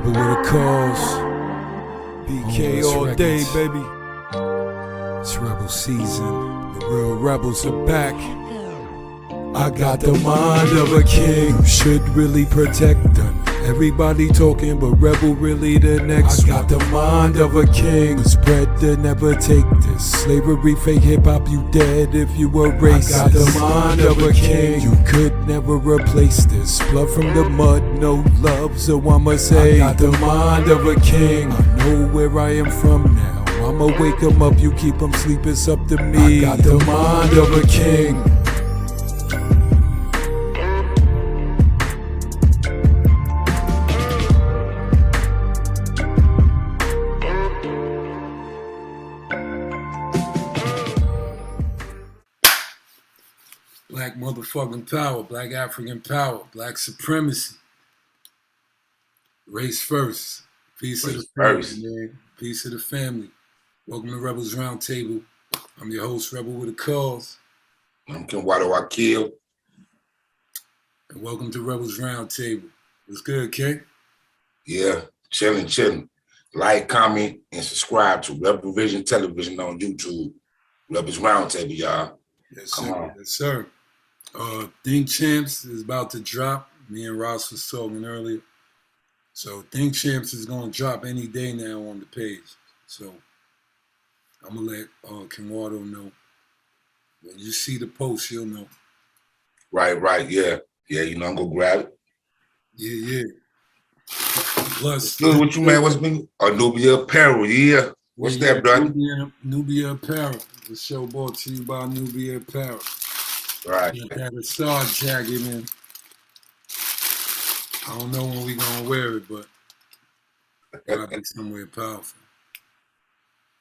Rebel with a cause. BK all day, baby. It's rebel season. The real rebels are back. I got the mind of a king. You should really protect them. Everybody talking, but rebel really the next. I got the mind of a king. Spread to never take this. Slavery, fake hip hop, you dead if you were racist. I got the mind of a king. You could never replace this. Blood from the mud, no love, so I'ma say I got the mind of a king. I know where I am from now. I'ma wake 'em up, you keep 'em sleep, it's up to me. I got the mind of a king. Black motherfucking power, black African power, black supremacy. Race first. Peace of the family, man. Peace of the family. Welcome to Rebels Roundtable. I'm your host, Rebel with a Cause. I'm KENWARDO. And welcome to Rebels Roundtable. What's good, King? Yeah, chilling. Like, comment, and subscribe to Rebel Vision Television on YouTube. Rebels Roundtable, y'all. Yes, sir. Yes, sir. Think Champs is about to drop. Me and Ross was talking earlier. So Think Champs is going to drop any day now on the page. So I'm going to let KENWARDO know. When you see the post, you'll know. Right, yeah. Yeah, you know, I'm going to grab it. Yeah. Plus, good, what you, man? What's been? Nubia Apparel, yeah. What's that, brother? Nubia Apparel. The show brought to you by Nubia Apparel. Right. Had a star jacket in. I don't know when we gonna wear it, but gotta be somewhere powerful.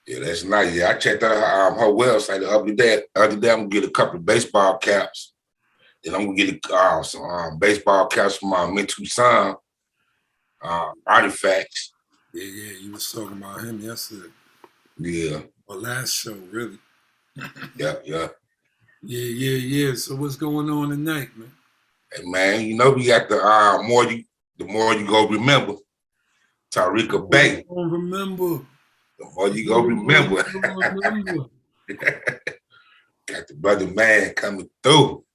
Yeah, that's nice. Yeah, I checked out her website the other day. I'm gonna get a couple of baseball caps. Then I'm gonna get some baseball caps from my mentor son, Artifacts. Yeah, you was talking about him yesterday. Yeah. Or last show, really. Yeah. Yeah. So what's going on tonight, man? Hey, man, you know we got the more you go remember. Taharka Bey. Remember. The more you go remember. Got the brother man coming through.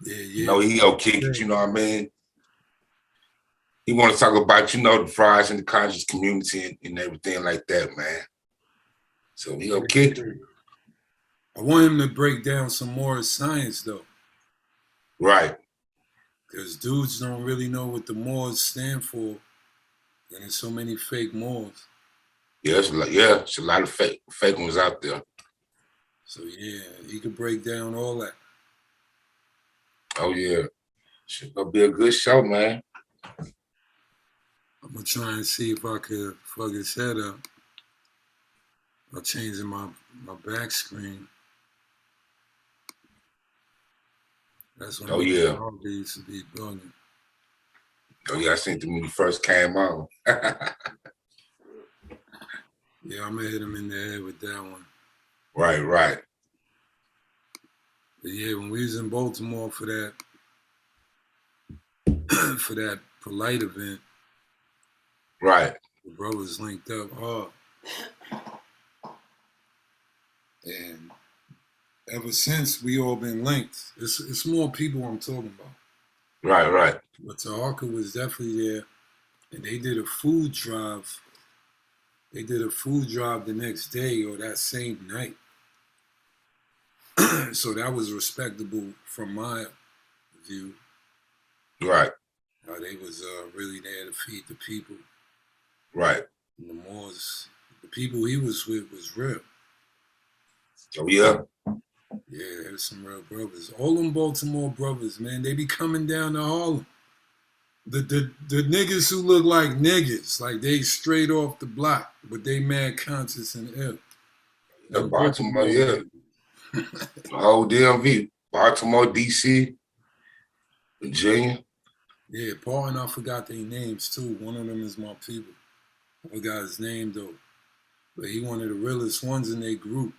Yeah. You know, he'll kick it, you know what I mean? He want to talk about, you know, the fries and the conscious community and everything like that, man. So he'll kick it. I want him to break down some more science, though. Right. Because dudes don't really know what the Moors stand for. And there's so many fake Moors. Yeah, it's a lot of fake ones out there. So yeah, he could break down all that. Oh yeah. Should be a good show, man. I'm gonna try and see if I could fuck his head up by changing my back screen. That's when they used to be bugging. Oh yeah, I seen them when he first came on. Yeah, I'm gonna hit him in the head with that one. Right. But yeah, when we was in Baltimore for that polite event, right, the brothers linked up hard. And ever since, we all been linked. It's more people I'm talking about. Right. But Taharka was definitely there, and they did a food drive. They did a food drive the next day or that same night. So that was respectable from my view. Right. They was really there to feed the people. Right. And the Moors, the people he was with was real. Oh yeah. Yeah, there's some real brothers. All them Baltimore brothers, man, they be coming down to Harlem. The niggas who look like niggas, like they straight off the block, but they mad conscious and ill. The Baltimore, yeah. The whole DMV. Baltimore, DC, Virginia. Yeah, Paul and I forgot their names too. One of them is my people. I forgot his name though. But he one of the realest ones in their group.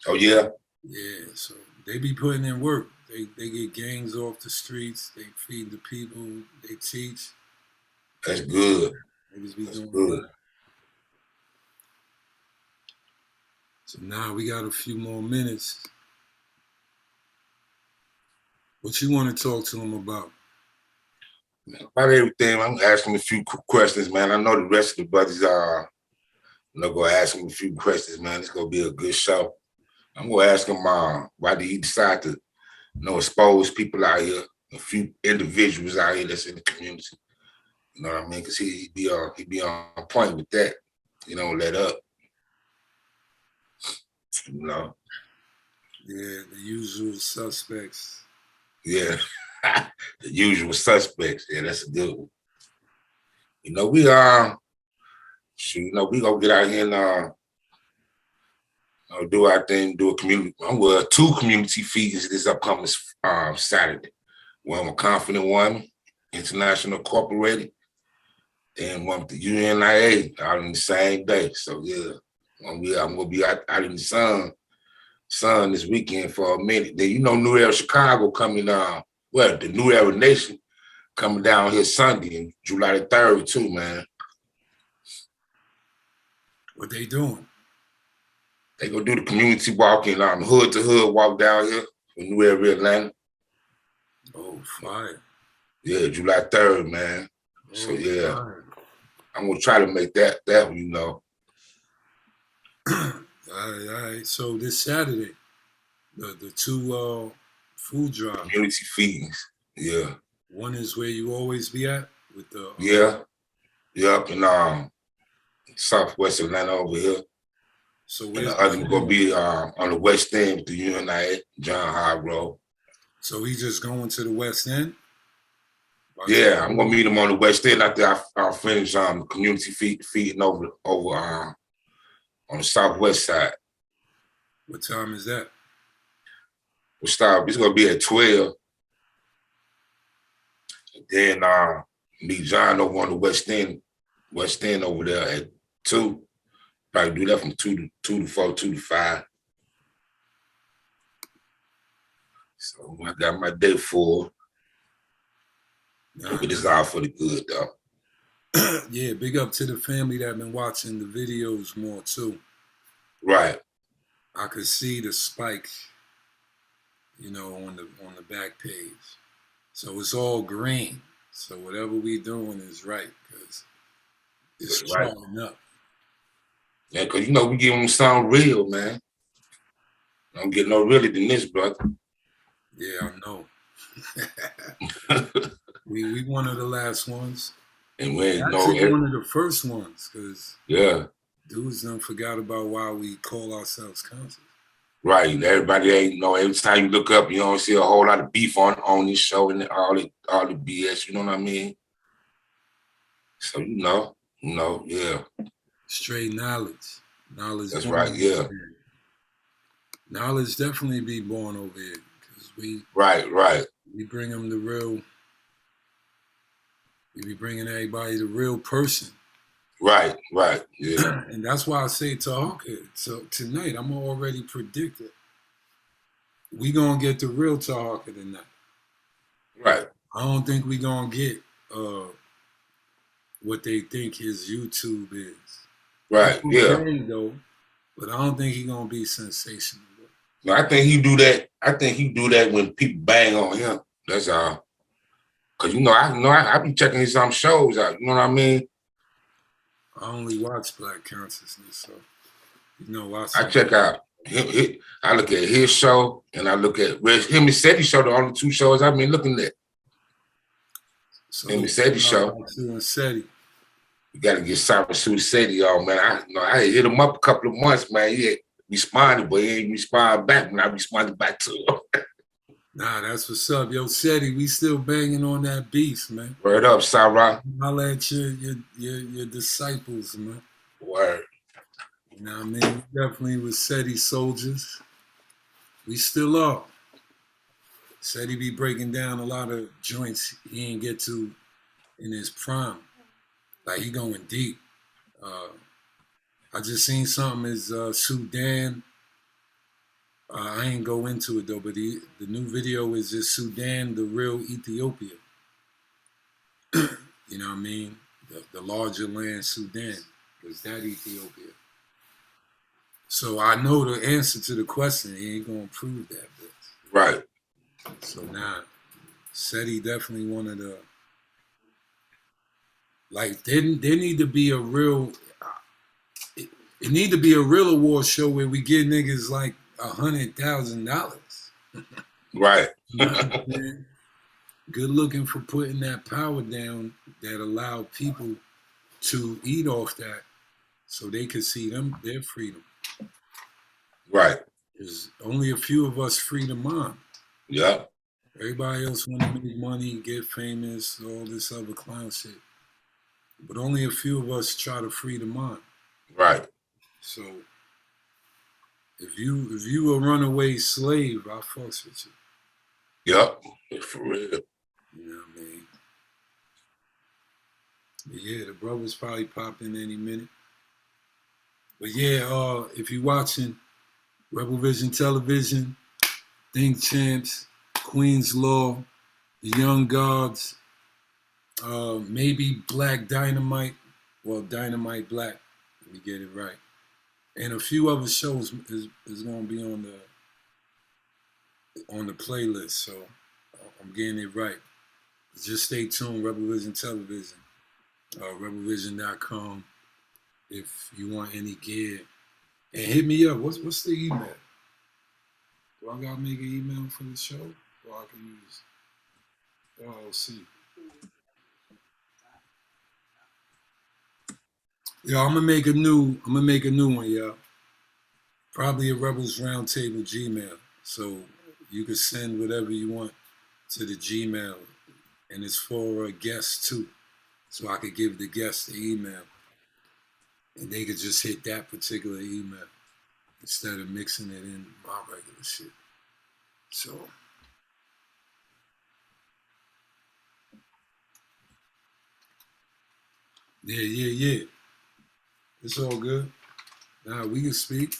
Oh yeah? Yeah, so they be putting in work. They get gangs off the streets. They feed the people. They teach. That's good. Niggas be That's doing good. that. So now we got a few more minutes. What you want to talk to them about? About everything. I'm asking a few questions, man. I know the rest of the brothers are gonna ask him a few questions, man. It's gonna be a good show. I'm gonna ask him why did he decide to expose people out here, a few individuals out here that's in the community. You know what I mean? Because he be on point with that. He don't let up. You know. Yeah, the usual suspects. Yeah, the usual suspects. Yeah, that's a good one. You know, we gonna get out here and do our thing, do a community. Two community feeds this upcoming Saturday. One with Confident Woman, International Incorporated, and one with the UNIA out on the same day. So yeah, I'm gonna be out in the sun this weekend for a minute. Then New Era Chicago coming the New Era Nation coming down here Sunday, July the 3rd too, man. What they doing? They go do the community walking on hood to hood walk down here in New Era Atlanta. Oh, fire. Yeah, July 3rd, man. Oh, so yeah, fire. I'm gonna try to make that All right. So this Saturday, the two food drives. Community feedings. Yeah. One is where you always be at with the up in Southwest Atlanta over here. So and the other gonna be on the West End with the UNIA, John Hargrove. So he's just going to the West End? Yeah, I'm gonna meet him on the West End after I finish community feeding over on the Southwest side. What time is that? We'll start. It's gonna be at 12. And then meet John over on the West End over there at 2. Probably do that from 2 to 4, 2 to 5. So I got my day full. But it's all for the good though. Yeah, big up to the family that been watching the videos more too. Right. I could see the spike, on the back page. So it's all green. So whatever we doing is right because it's charting up. Yeah, because we give them something real, man. I don't get no realer than this, brother. Yeah, I know. we one of the last ones. And we one of the first ones, because dudes done forgot about why we call ourselves conscious. Right. Everybody ain't every time you look up, you don't see a whole lot of beef on this show and all the BS, you know what I mean? So yeah. Straight knowledge. Knowledge. That's right, yeah. Knowledge definitely be born over here. Because we bring them the real. We be bringing everybody the real person. Right, yeah. And that's why I say Tahaka. So tonight, I'm already predicted. We gonna get the real Tahaka tonight. Right. I don't think we gonna get what they think his YouTube is. Right, yeah. Though, but I don't think he gonna be sensational. No, I think he do that. I think he do that when people bang on him. That's all. Cause I be checking some shows out. You know what I mean? I only watch Black Consciousness, so I check out him. I look at his show and I look at him and Seti show. The only two shows I've been looking at. So him and Seti show. You got to get Cyber Seti on, man. I hit him up a couple of months, man. He had responded, but he ain't respond back when I responded back to him. Nah, that's what's up. Yo, Seti, we still banging on that beast, man. Word up, Sarah. I'll at your disciples, man. Word. You know what I mean? We definitely was Seti soldiers. We still are. Seti be breaking down a lot of joints he ain't get to in his prime. Like he going deep. I just seen something is Sudan. I ain't go into it though, but the new video is just Sudan, the real Ethiopia. You know what I mean? the larger land Sudan, was that Ethiopia. So I know the answer to the question. He ain't gonna prove that, bitch. Right. So now, SETI definitely one of the, like, there need to be a real, it need to be a real award show where we give niggas like $100,000. Right. You know what I'm saying? Good looking for putting that power down that allowed people to eat off that so they could see their freedom. Right. There's only a few of us free to mind. Yeah. Everybody else want to make money, get famous, all this other clown shit. But only a few of us try to free the mind. Right. So if you a runaway slave, I fucks with you. Yep. For real. You know what I mean? But yeah, the brothers probably pop in any minute. But yeah, if you're watching Rebel Vision Television, Think Champs, Queen's Law, The Young Gods, maybe Black Dynamite, well, Dynamite Black, let me get it right. And a few other shows is going to be on the playlist, so I'm getting it right. Just stay tuned, Rebel Vision Television, rebelvision.com, if you want any gear. And hit me up. What's the email? Do I gotta make an email for the show? Or I can use LLC. Yeah, I'm gonna make a new one, y'all. Probably a Rebels Roundtable Gmail. So you can send whatever you want to the Gmail. And it's for a guest too. So I could give the guest the email. And they could just hit that particular email instead of mixing it in my regular shit. So yeah. It's all good. Now we can speak.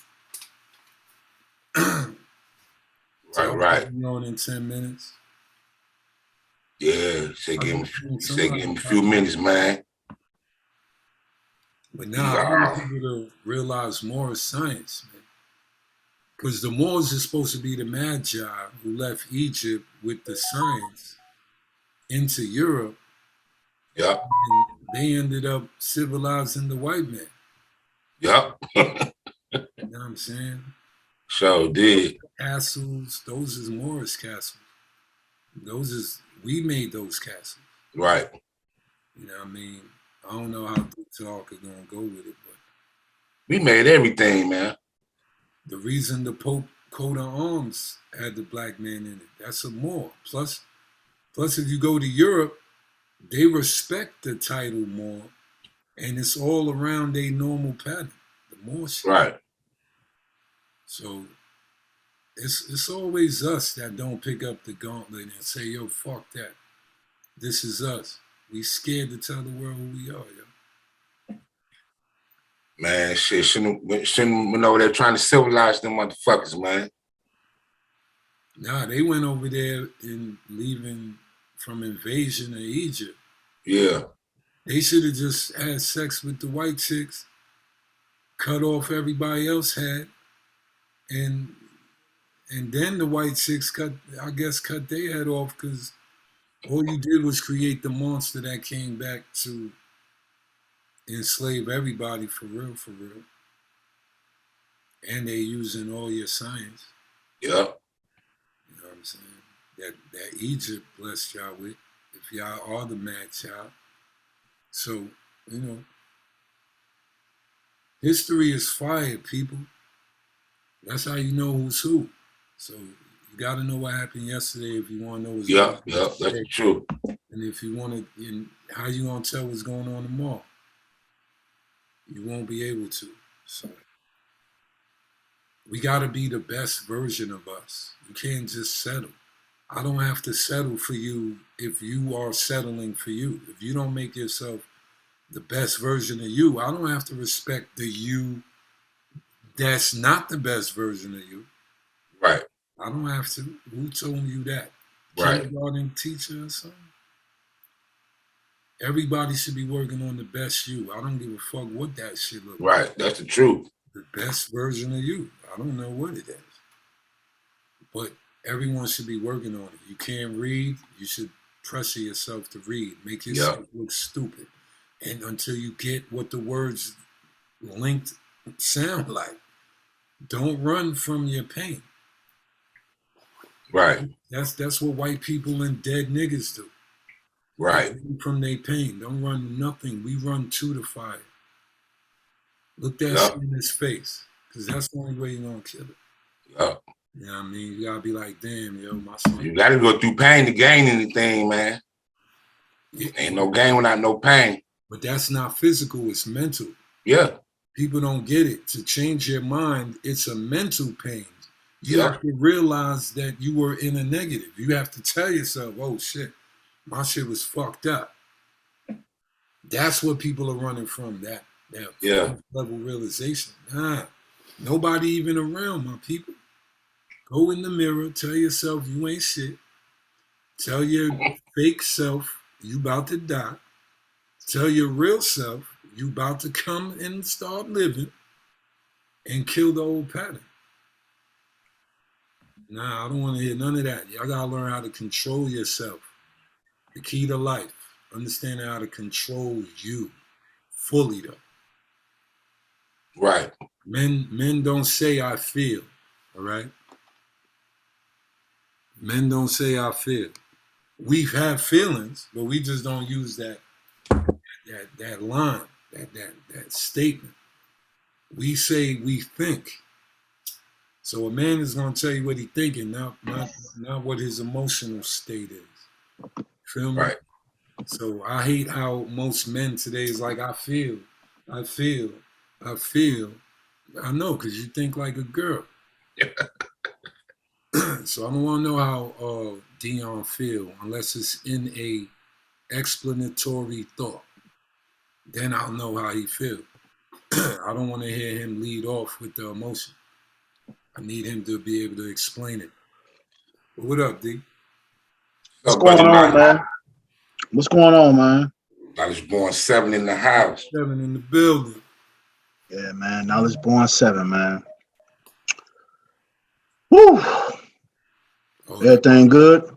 Right. On in 10 minutes. Yeah, say give him a few minutes, man. But now I want people to realize more is science, man. Because the Moors is supposed to be the Magi who left Egypt with the science into Europe. Yep. And they ended up civilizing the white man. Yep. You know what I'm saying? So did. Castles, those is Moorish castles. We made those castles. Right. You know what I mean? I don't know how the talk is going to go with it, but we made everything, man. The reason the Pope coat of arms had the black man in it, that's a Moor. Plus, if you go to Europe, they respect the title more, and it's all around their normal pattern, the Moor shit. Right. So it's always us that don't pick up the gauntlet and say, yo, fuck that. This is us. We scared to tell the world who we are, yo. Man, shit, shouldn't went over there trying to civilize them motherfuckers, man. Nah, they went over there in leaving from invasion of Egypt. Yeah. They should have just had sex with the white chicks, cut off everybody else had, and then the white chicks cut their head off, because all you did was create the monster that came back to enslave everybody for real. And they using all your science. Yep. You know what I'm saying? That Egypt blessed y'all with, if y'all are the mad child. So, you know, history is fire, people. That's how you know who's who. So you got to know what happened yesterday if you want to know what's going on. Yeah, that's true. And if you want to, how you going to tell what's going on tomorrow? You won't be able to. So we got to be the best version of us. You can't just settle. I don't have to settle for you if you are settling for you. If you don't make yourself the best version of you, I don't have to respect the you that's not the best version of you. Right. I don't have to. Who told you that? Right. Kindergarten teacher or something? Everybody should be working on the best you. I don't give a fuck what that shit look like. Right, that's the truth. The best version of you. I don't know what it is. But everyone should be working on it. You can't read, you should pressure yourself to read. Make yourself look stupid. And until you get what the words linked sound like. Don't run from your pain. Right. That's what white people and dead niggas do. Right. Run from their pain. Don't run nothing. We run to the fire. Look that shit in his face. Because that's the only way you're going to kill it. Yep. You know what I mean? You got to be like, damn, yo, my son. You got to go through pain to gain anything, man. Ain't no gain without no pain. But that's not physical. It's mental. Yeah. People don't get it. To change your mind, it's a mental pain. You have to realize that you were in a negative. You have to tell yourself, oh, shit, my shit was fucked up. That's what people are running from, that level realization. Nah, nobody even around, my people. Go in the mirror, tell yourself you ain't shit. Tell your fake self you about to die. Tell your real self you about to come and start living and kill the old pattern. Nah, I don't want to hear none of that. Y'all got to learn how to control yourself. The key to life. Understanding how to control you fully, though. Right. Men don't say I feel, all right? Men don't say I feel. We have feelings, but we just don't use that line, that statement. We say we think. So a man is going to tell you what he's thinking, not what his emotional state is. Feel me? Right. So I hate how most men today is like, I feel. I know, because you think like a girl. So I don't want to know how Dion feel unless it's in a explanatory thought. Then I'll know how he feel. I don't want to hear him lead off with the emotion. I need him to be able to explain it. But what up, D? What's going on, man? What's going on, man? Knowledge Born 7 in the house. 7 in the building. Yeah, man. Knowledge Born 7, man. Woo! Everything good?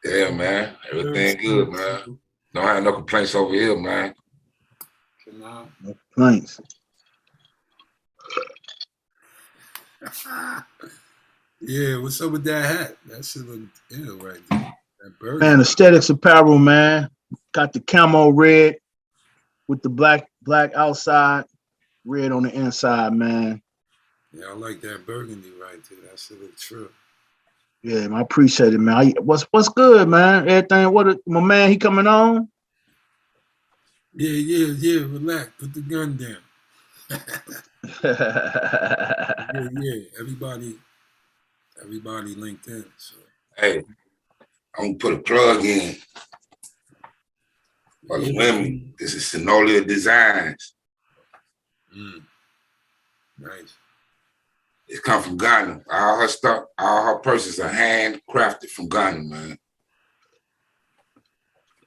Yeah, man. Everything good, man. Don't have no complaints over here, man. No complaints. Yeah, what's up with that hat? That shit look ill right there. That bird. Man, Aesthetics Apparel, man. Got the camo red with the black outside, red on the inside, man. Yeah, I like that burgundy right there. That shit look true. Yeah, man, I appreciate it, man. What's good, man? Everything, my man, he coming on? Yeah, relax. Put the gun down. yeah. Everybody linked in. So. Hey, I'm gonna put a plug in for the women. This is Synolia Designs. Nice. It come from Ghana. All her stuff, all her purses are handcrafted from Ghana, man.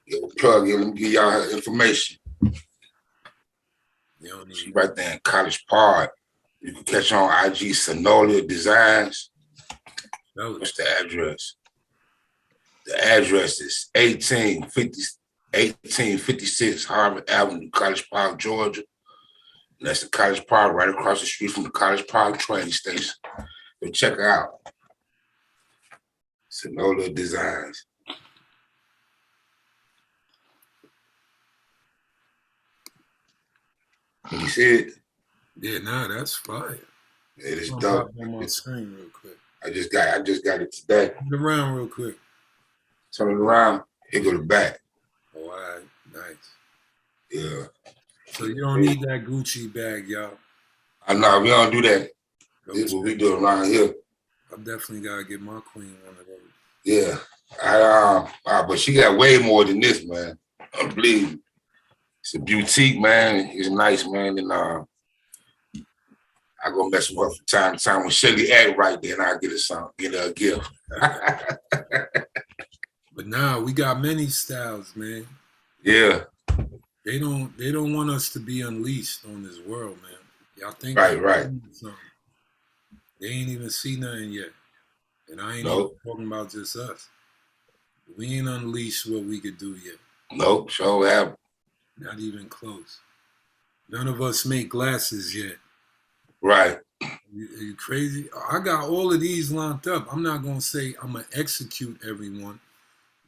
Get a plug in. Let me give y'all her information. She right there in College Park. You can catch her on IG Synolia Designs. What's the address? The address is 1856 Harvard Avenue, College Park, Georgia. And that's the College Park right across the street from the College Park train station. So check her out. Synolia Designs. You see it? Yeah, nah, that's fire. It is dope. On my screen real quick. I just got it today. Turn it around real quick. Turn it around. It go to back. Oh, all right, nice. Yeah. So you don't need that Gucci bag, y'all. I know we don't do that. This is what we do around here. I definitely gotta get my queen one of those. Yeah. But she got way more than this, man. I believe it's a boutique, man. It's nice, man. And I go mess with her from time to time. When Shelly act right, then I get her a gift. But now we got many styles, man. Yeah. They don't want us to be unleashed on this world, man. Y'all think Right. they ain't even see nothing yet. And I ain't Nope. even talking about just us. We ain't unleashed what we could do yet. Nope, sure have. Not even close. None of us make glasses yet. Right. You crazy? I got all of these lined up. I'm not gonna say I'm gonna execute everyone,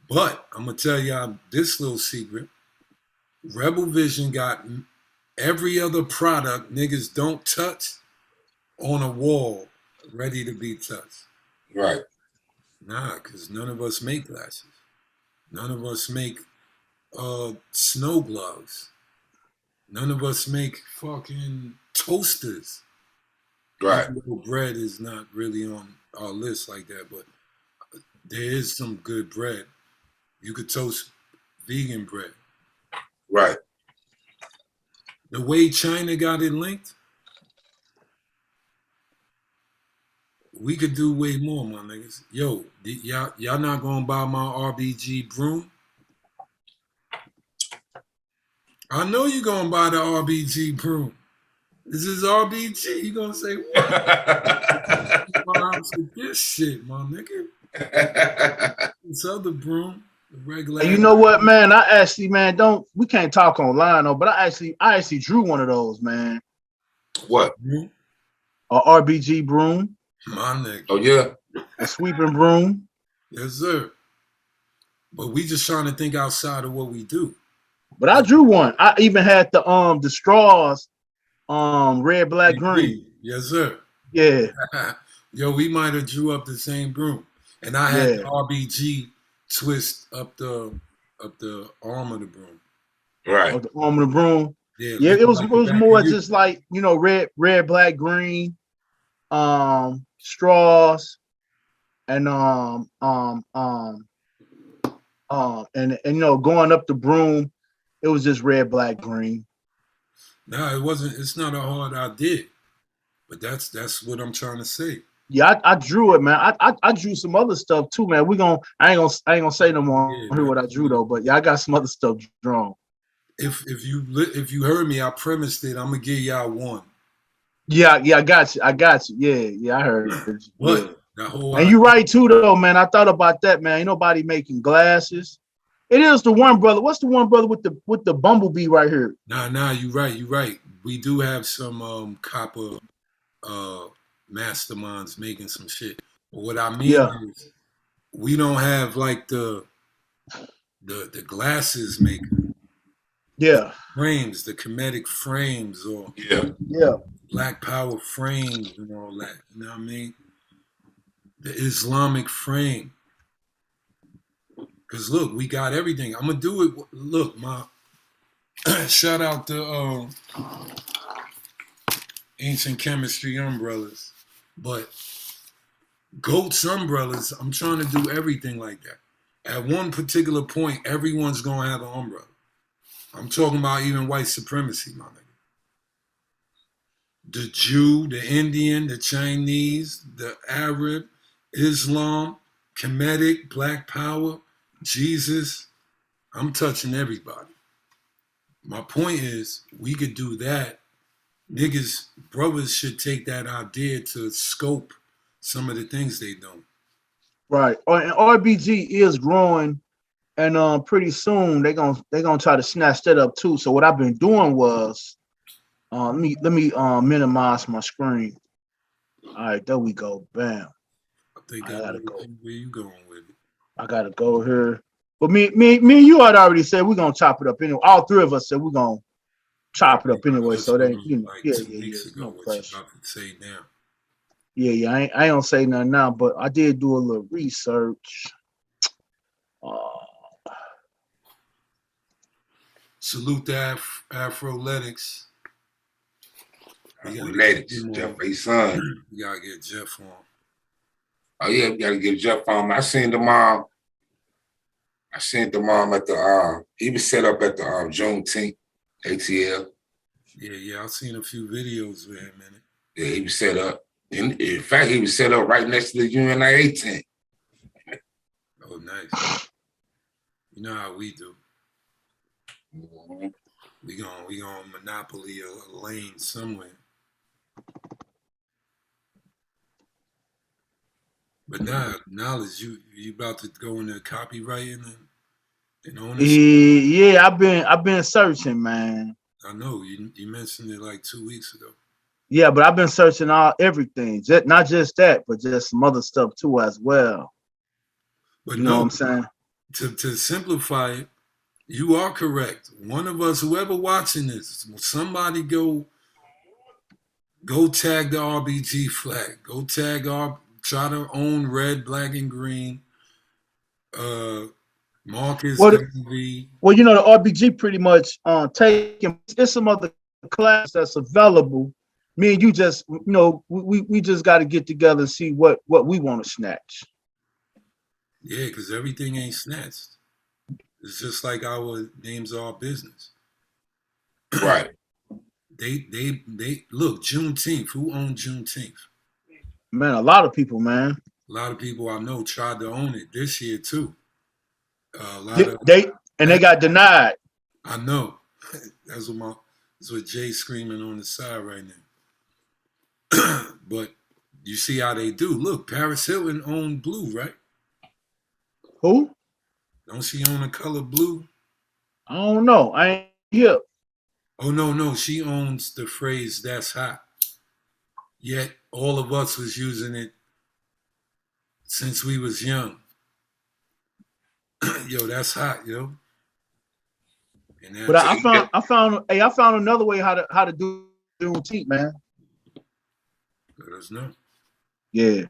but I'm gonna tell y'all this little secret. Rebel Vision got every other product niggas don't touch on a wall ready to be touched. Right. Nah, because none of us make glasses. None of us make snow gloves. None of us make fucking toasters. Right. Even though bread is not really on our list like that, but there is some good bread. You could toast vegan bread. Right. The way China got it linked, we could do way more, my niggas. Yo, y'all not gonna buy my RBG broom? I know you gonna buy the RBG broom. This is RBG. You gonna say what? This shit, my nigga. This other broom, the regular. You know what, man? I actually, man, we can't talk online though, but I actually drew one of those, man. What? A RBG broom. My nigga. Oh yeah. A sweeping broom. Yes, sir. But we just trying to think outside of what we do. But I drew one. I even had the straws, red, black, green. Yes, sir. Yeah. Yo, we might have drew up the same broom. And I had the RBG twist up the arm of the broom. Right. Of the arm of the broom. Yeah, it was more just like, you know, red, black, green, straws, and you know, going up the broom, it was just red, black, green. No, it wasn't. It's not a hard idea, but that's what I'm trying to say. Yeah, I drew it, man. I drew some other stuff too, man. I ain't gonna say no more here what I drew though, but yeah, I got some other stuff drawn. If you heard me, I premised it. I'm gonna give y'all one. Yeah, I got you. Yeah, I heard you. What? Yeah. And you're right too, though, man. I thought about that, man. Ain't nobody making glasses. It is the one brother. What's the one brother with the bumblebee right here? Nah, you right. We do have some copper masterminds making some shit. But what I mean is we don't have like the glasses maker. Yeah. Frames, the Kemetic frames, or Black Power frames and all that. You know what I mean? The Islamic frame. Because look, we got everything. I'm gonna do it. Look, my shout out to Ancient Chemistry umbrellas, but Goat's umbrellas. I'm trying to do everything like that. At one particular point, everyone's gonna have an umbrella. I'm talking about even white supremacy, my nigga. The Jew, the Indian, the Chinese, the Arab, Islam, Kemetic, Black Power, Jesus. I'm touching everybody. My point is, we could do that. Niggas, brothers should take that idea to scope some of the things they do. Right. And RBG is growing, and pretty soon they're gonna try to snatch that up too. So what I've been doing was, let me minimize my screen. All right, there we go. Bam. I think I gotta go. Where you going with it? I gotta go here. But me and you had already said we're gonna chop it up anyway. All three of us said we're gonna chop it up anyway. So they, you know, like yeah. No pressure. About to say now. Yeah. I ain't gonna say nothing now, but I did do a little research. Salute the Afroletics. Afroletics, Jeff A. Son. You gotta get Jeff on. Oh yeah, we gotta get Jeff on. I seen them at the he was set up at the Juneteenth ATL. Yeah, I've seen a few videos with him in it. Yeah, he was set up. In fact, he was set up right next to the UNIA tent. Oh, nice. You know how we do. Mhm. We gonna monopoly a lane somewhere. But now, knowledge, you about to go into copywriting and ownership. Yeah, I've been searching, man. I know you mentioned it like 2 weeks ago. Yeah, but I've been searching everything, not just that, but just some other stuff too as well. But You know what no, I'm saying? to simplify it, you are correct. One of us, whoever watching this, somebody go tag the RBG flag. Go tag try to own red, black, and green. Marcus Well, MV. well, you know, the RBG pretty much taking. There's some other class that's available. Me and you just, you know, we just got to get together and see what we want to snatch. Yeah, because everything ain't snatched. It's just like our names are business. Right. They look, Juneteenth. Who owned Juneteenth? Man, a lot of people, man. A lot of people I know tried to own it this year too. A lot They, of they and they got denied. I know. That's what Jay's screaming on the side right now. But you see how they do. Look, Paris Hilton owned blue, right? Who? Don't she own the color blue? I don't know. I ain't here. Oh no, she owns the phrase "that's hot." Yet all of us was using it since we was young. Yo, that's hot, yo. And But that's I found another way how to do Juneteenth, man. let us know. Yeah.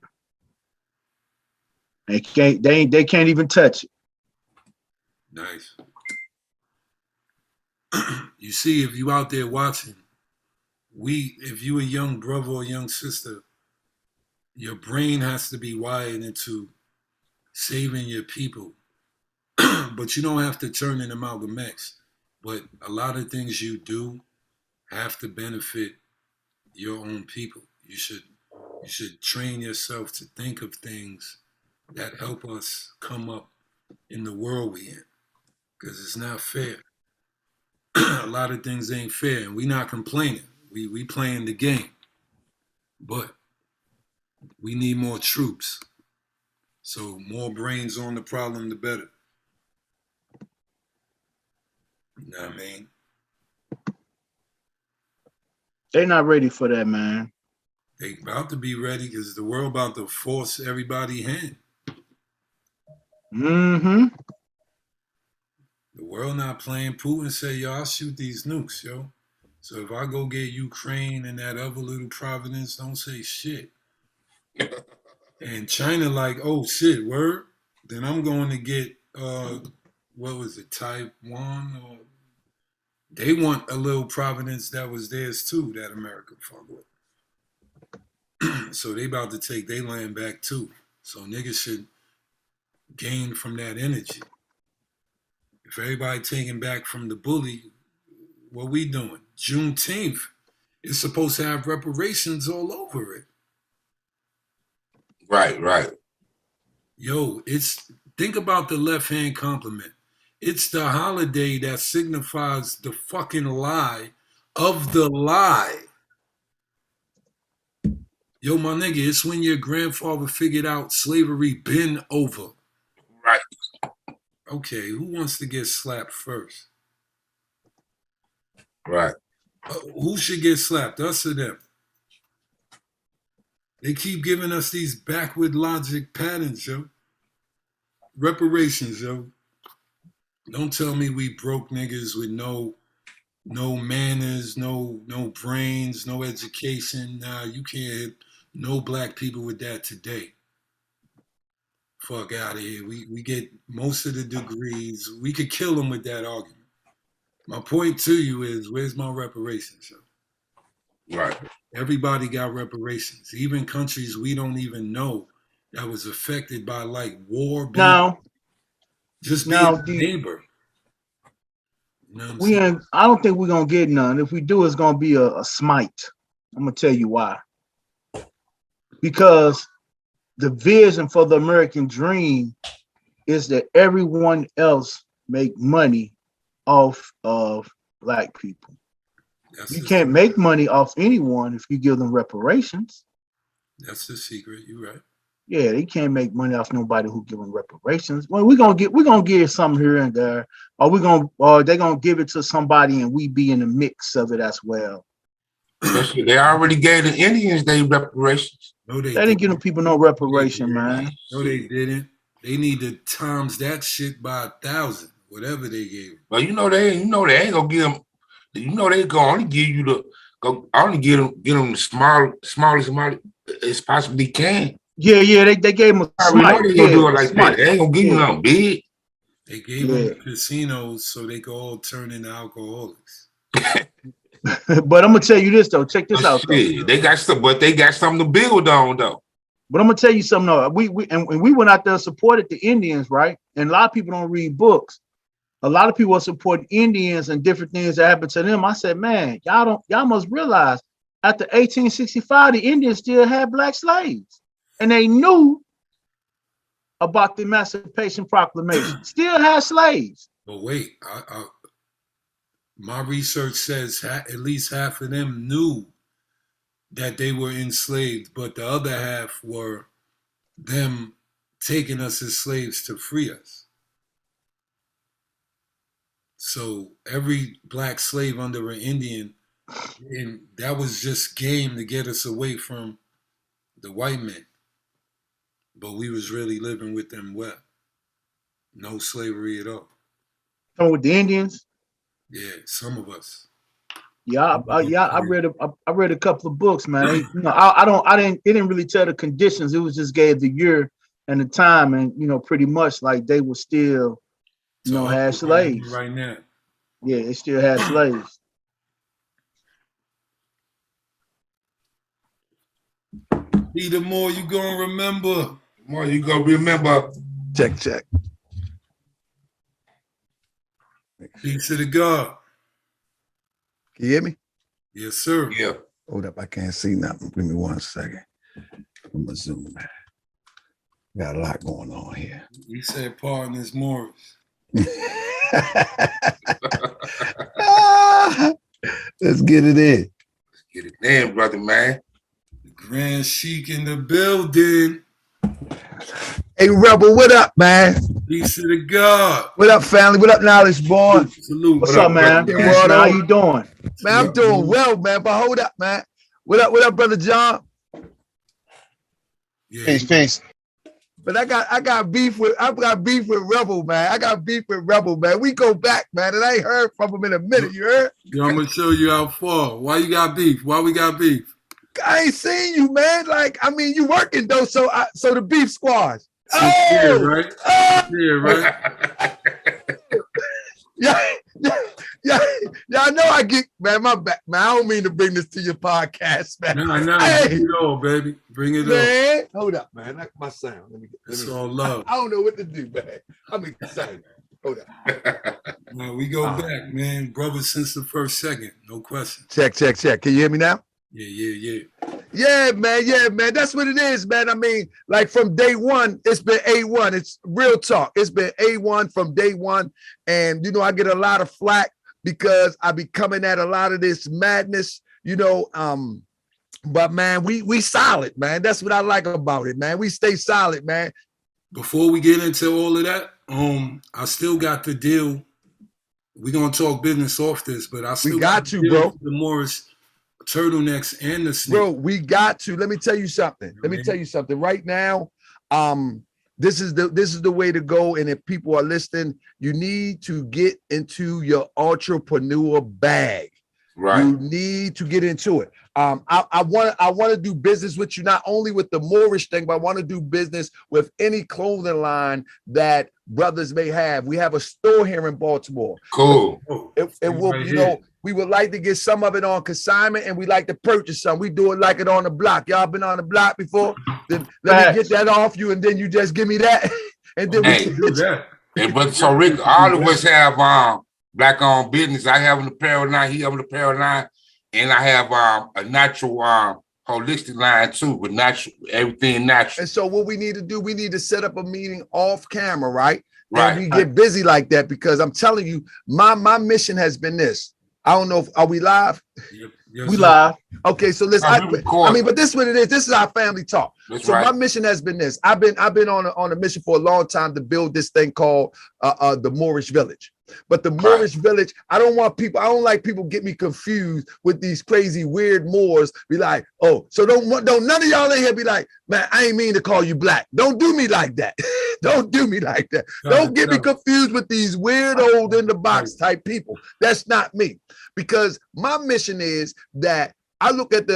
They can't even touch it. Nice. You see, if you out there watching, if you a young brother or young sister, your brain has to be wired into saving your people. But you don't have to turn in Amalgam X. But a lot of things you do have to benefit your own people. You should train yourself to think of things that help us come up in the world we in. Because it's not fair. A lot of things ain't fair, and we not complaining. We playing the game. But we need more troops. So more brains on the problem, the better. You know what I mean? They're not ready for that, man. They about to be ready because the world about to force everybody hand. Mm-hmm. The world not playing. Putin said, yo, I'll shoot these nukes, yo. So if I go get Ukraine and that other little province, don't say shit. And China like, oh shit, word? Then I'm going to get, what was it, Taiwan? Or they want a little province that was theirs too, that America fuck with. So they about to take their land back too. So niggas should gain from that energy. If everybody taking back from the bully, what we doing? Juneteenth is supposed to have reparations all over it. Right. Yo, think about the left-hand compliment. It's the holiday that signifies the fucking lie of the lie. Yo, my nigga, it's when your grandfather figured out slavery been over. Right. Okay, who wants to get slapped first? Right. Who should get slapped, us or them? They keep giving us these backward logic patterns, yo. Reparations, yo. Don't tell me we broke niggas with no manners, no brains, no education. Nah, you can't hit no black people with that today. Fuck out of here. We get most of the degrees. We could kill them with that argument. My point to you is, where's my reparations, yo? Right. Everybody got reparations. Even countries we don't even know that was affected by like war. Just being a neighbor. You know what I'm I don't think we're gonna get none. If we do, it's gonna be a smite. I'm gonna tell you why. Because the vision for the American dream is that everyone else make money off of black people. You can't make money off anyone if you give them reparations. That's the secret. You're right. Yeah, they can't make money off nobody who give them reparations. Well, we're gonna give some here and there, or they're gonna give it to somebody and we be in the mix of it as well. They already gave the Indians their reparations. No, they didn't give them people no reparation, man. No, they didn't. They need to times that shit by 1,000, whatever they gave. But they ain't gonna give them. They gonna only give you the smallest amount as possibly can. Yeah, they gave them a small. They gonna do it like that. They ain't gonna give you nothing big. They gave them casinos so they could all turn into alcoholics. But I'm gonna tell you this though. Check this out. Though. They got stuff, but they got something to build on though. But I'm gonna tell you something though. We went out there and supported the Indians, right? And a lot of people don't read books. A lot of people are supporting Indians and different things that happened to them. I said, man, y'all must realize after 1865, the Indians still had black slaves, and they knew about the Emancipation Proclamation. Still had slaves. But wait, my research says at least half of them knew that they were enslaved, but the other half were them taking us as slaves to free us. So every black slave under an Indian, and that was just game to get us away from the white men. But we was really living with them well. No slavery at all. So with the Indians? Yeah, some of us. Yeah, I read a couple of books, man. It didn't really tell the conditions. It was just gave the year and the time, and pretty much like they were still, had slaves. Right now. Yeah, they still had slaves. The more you gonna remember. The more you gonna remember. Check. Peace to the God. Can you hear me? Yes, sir. Yeah. Hold up, I can't see nothing. Give me 1 second. I'm gonna zoom. Got a lot going on here. He said partners Moorish. Let's get it in. Let's get it in, brother, man. The Grand Sheik in the building. Hey, Rebel, what up, man? Peace to the God. What up, family? What up, Knowledge Born? Salute. What's up, man? How you doing? Man, I'm doing well, man. But hold up, man. What up, brother John? Yeah. Peace. But I got beef with Rebel, man. I got beef with Rebel, man. We go back, man, and I ain't heard from him in a minute. You heard? Yo, I'm gonna show you how far. Why you got beef? Why we got beef? I ain't seen you, man. You working though, so the beef squash. Yeah, right. Yeah, right. Yeah, I know I get, man, my back, man. I don't mean to bring this to your podcast, man. No, hey. Bring it on, baby. Bring it man. Hold up, man. That's my sound. It's all love. I don't know what to do, man. I'm excited. Hold up. Man, we go back, man. Brothers since the first second. No question. Check. Can you hear me now? Yeah. Yeah, man. That's what it is, man. I mean, like from day one, it's been A1. It's real talk. It's been A1 from day one. And, I get a lot of flack because I be coming at a lot of this madness, but man, we solid, man. That's what I like about it, man. We stay solid, man. Before we get into all of that, I still got the deal. We're going to talk business off this, but I still got to, bro. The Moorish turtlenecks and the snake. Bro, we got to. Let me tell you something. Right now, this is the way to go. And if people are listening, you need to get into your entrepreneur bag. Right. You need to get into it. I want to do business with you, not only with the Moorish thing, but I want to do business with any clothing line that brothers may have. We have a store here in Baltimore. Cool. It will, right, we would like to get some of it on consignment, and we like to purchase some. We do it like it on the block. Y'all been on the block before? Then let me get that off you, and then you just give me that, and then we do that. But so Rick, all of us have black-owned business. I have an apparel line. He have an apparel line, and I have a natural holistic line too, with natural, everything natural. And so what we need to do, we need to set up a meeting off camera, right? and we get busy like that, because I'm telling you, my mission has been this. I don't know if are we live? We live. Okay, so listen. I mean, but this is what it is. This is our family talk. That's so right. my mission has been this. I've been on a mission for a long time to build this thing called the Moorish village. But the Moorish village, I don't like people get me confused with these crazy weird Moors. Be like, oh, so don't none of y'all in here be like, man, I ain't mean to call you black. Don't do me like that. Don't do me like that. Don't get me confused with these weird old in the box type people. That's not me. Because my mission is that I look at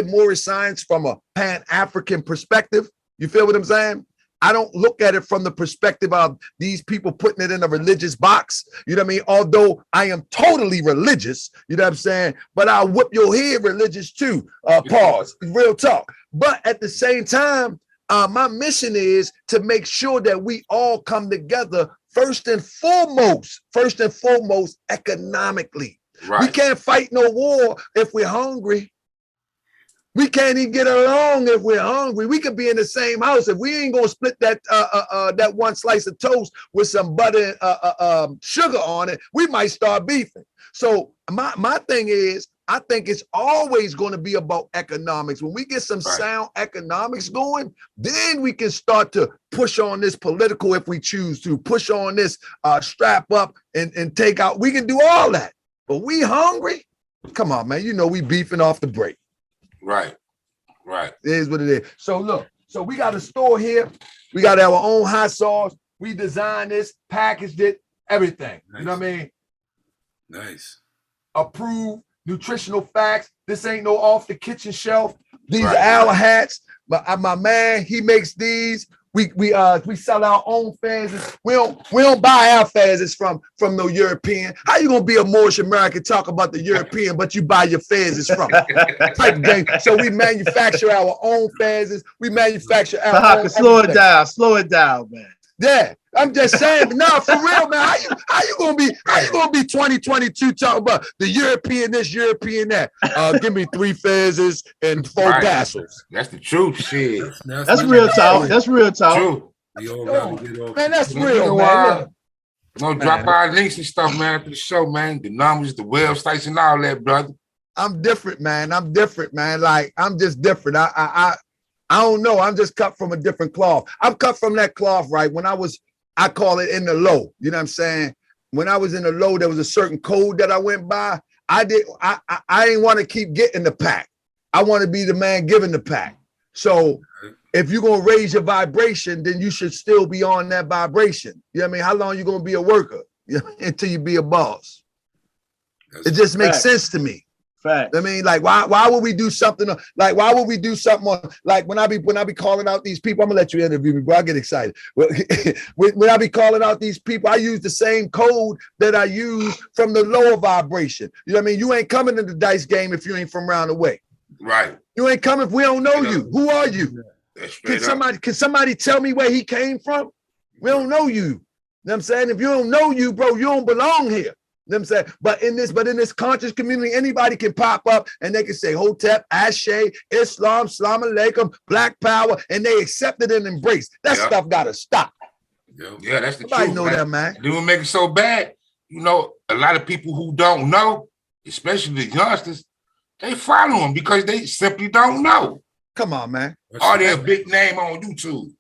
Moorish science from a Pan-African perspective. You feel what I'm saying? I don't look at it from the perspective of these people putting it in a religious box. You know what I mean? Although I am totally religious, you know what I'm saying? But I'll whip your head religious too. Pause. Real talk. But at the same time, my mission is to make sure that we all come together first and foremost, economically. Right. We can't fight no war if we're hungry. We can't even get along if we're hungry. We could be in the same house. If we ain't gonna split that one slice of toast with some butter and sugar on it, we might start beefing. So my thing is, I think it's always going to be about economics. When we get some sound economics going, then we can start to push on this political if we choose to, push on this strap up and take out. We can do all that. But we hungry? Come on, man. You know we beefing off the break. Right. It is what it is. So look, so we got a store here. We got our own hot sauce. We designed this, packaged it, everything. Nice. You know what I mean? Nice. Approved, nutritional facts. This ain't no off the kitchen shelf. These are our hats. My man, he makes these. We sell our own fezes. We don't buy our fezes from no European. How you gonna be a Moorish American talk about the European, but you buy your fezes from type game? So we manufacture our own fezes. We manufacture our own. Slow it down, man. Yeah, I'm just saying. No, for real, man. How you gonna be 2022 talking about the European this, European that? Give me 3 fezes and 4 tassels. That's the truth, shit. That's real talk. That's real talk. True. Man, that's real, man. Don't drop our links and stuff, man, after the show, man. The numbers, the websites, and all that, brother. I'm different, man. Like, I'm just different. I don't know. I'm just cut from a different cloth. I'm cut from that cloth, right? When I call it in the low. You know what I'm saying? When I was in the low, there was a certain code that I went by. I didn't want to keep getting the pack. I want to be the man giving the pack. So if you're going to raise your vibration, then you should still be on that vibration. You know what I mean? How long you going to be a worker? You know, until you be a boss. It just makes sense to me. Fact. I mean, like, why would we do something like, why would we do something on, like, when I be calling out these people? I'm gonna let you interview me, bro. I get excited. When I be calling out these people, I use the same code that I use from the lower vibration. You know what I mean? You ain't coming in the dice game if you ain't from round the way. Right. You ain't coming if we don't know you. Who are you? Can somebody tell me where he came from? We don't know you. You know what I'm saying? If you don't know you, bro, you don't belong here. You know what I'm saying? But in this conscious community, anybody can pop up and they can say Hotep, Ashe, Islam, Salam Alaikum, Black Power, and they accept it and embrace. That stuff gotta stop. Yeah, that's the Nobody truth. know that, man. They will make it so bad. You know, a lot of people who don't know, especially the youngsters, they follow them because they simply don't know. Come on, man. Or they're a big name on YouTube.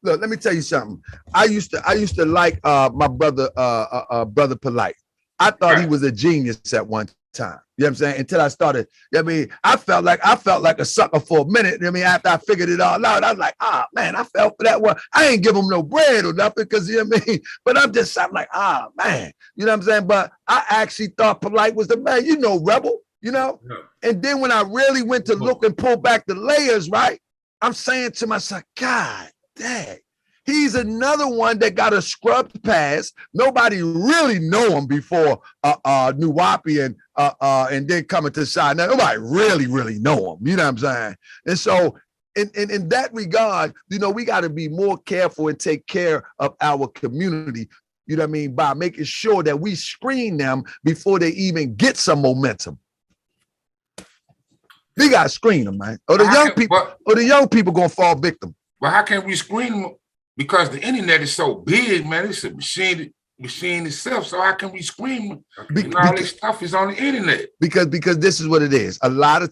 Look, let me tell you something. I used to like my brother, Brother Polite. I thought he was a genius at one time. You know what I'm saying? Until I started, I mean, I felt like a sucker for a minute. I mean, after I figured it all out, I was like, man, I fell for that one. I ain't give him no bread or nothing because, you know what I mean? But I'm like, man, you know what I'm saying? But I actually thought Polite was the man, you know, rebel, you know? Yeah. And then when I really went to look and pull back the layers, right? I'm saying to myself, God dang. He's another one that got a scrubbed past. Nobody really know him before Nuwapi and then coming to side. Now, nobody really know him. You know what I'm saying? And so in that regard, you know, we got to be more careful and take care of our community. You know what I mean? By making sure that we screen them before they even get some momentum. We got to screen them, man. Or the young people gonna fall victim. Well, how can we screen them because the internet is so big, man. It's a machine itself. So how can we scream? And all this stuff is on the internet. Because this is what it is. A lot of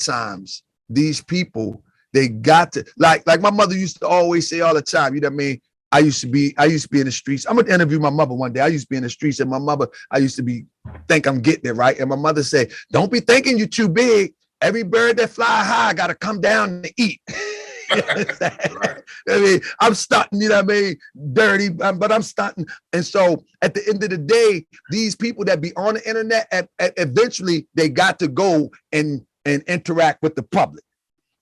times, these people, they got to like my mother used to always say all the time. You know what I mean? I used to be in the streets. I'm gonna interview my mother one day. I used to be in the streets, and my mother, I used to think I'm getting it right. And my mother said, "Don't be thinking you're too big. Every bird that fly high got to come down to eat." You know what I'm Right. I mean, I'm stunting, you know what I mean, dirty, but I'm stunting. And so at the end of the day, these people that be on the internet, eventually they got to go and interact with the public.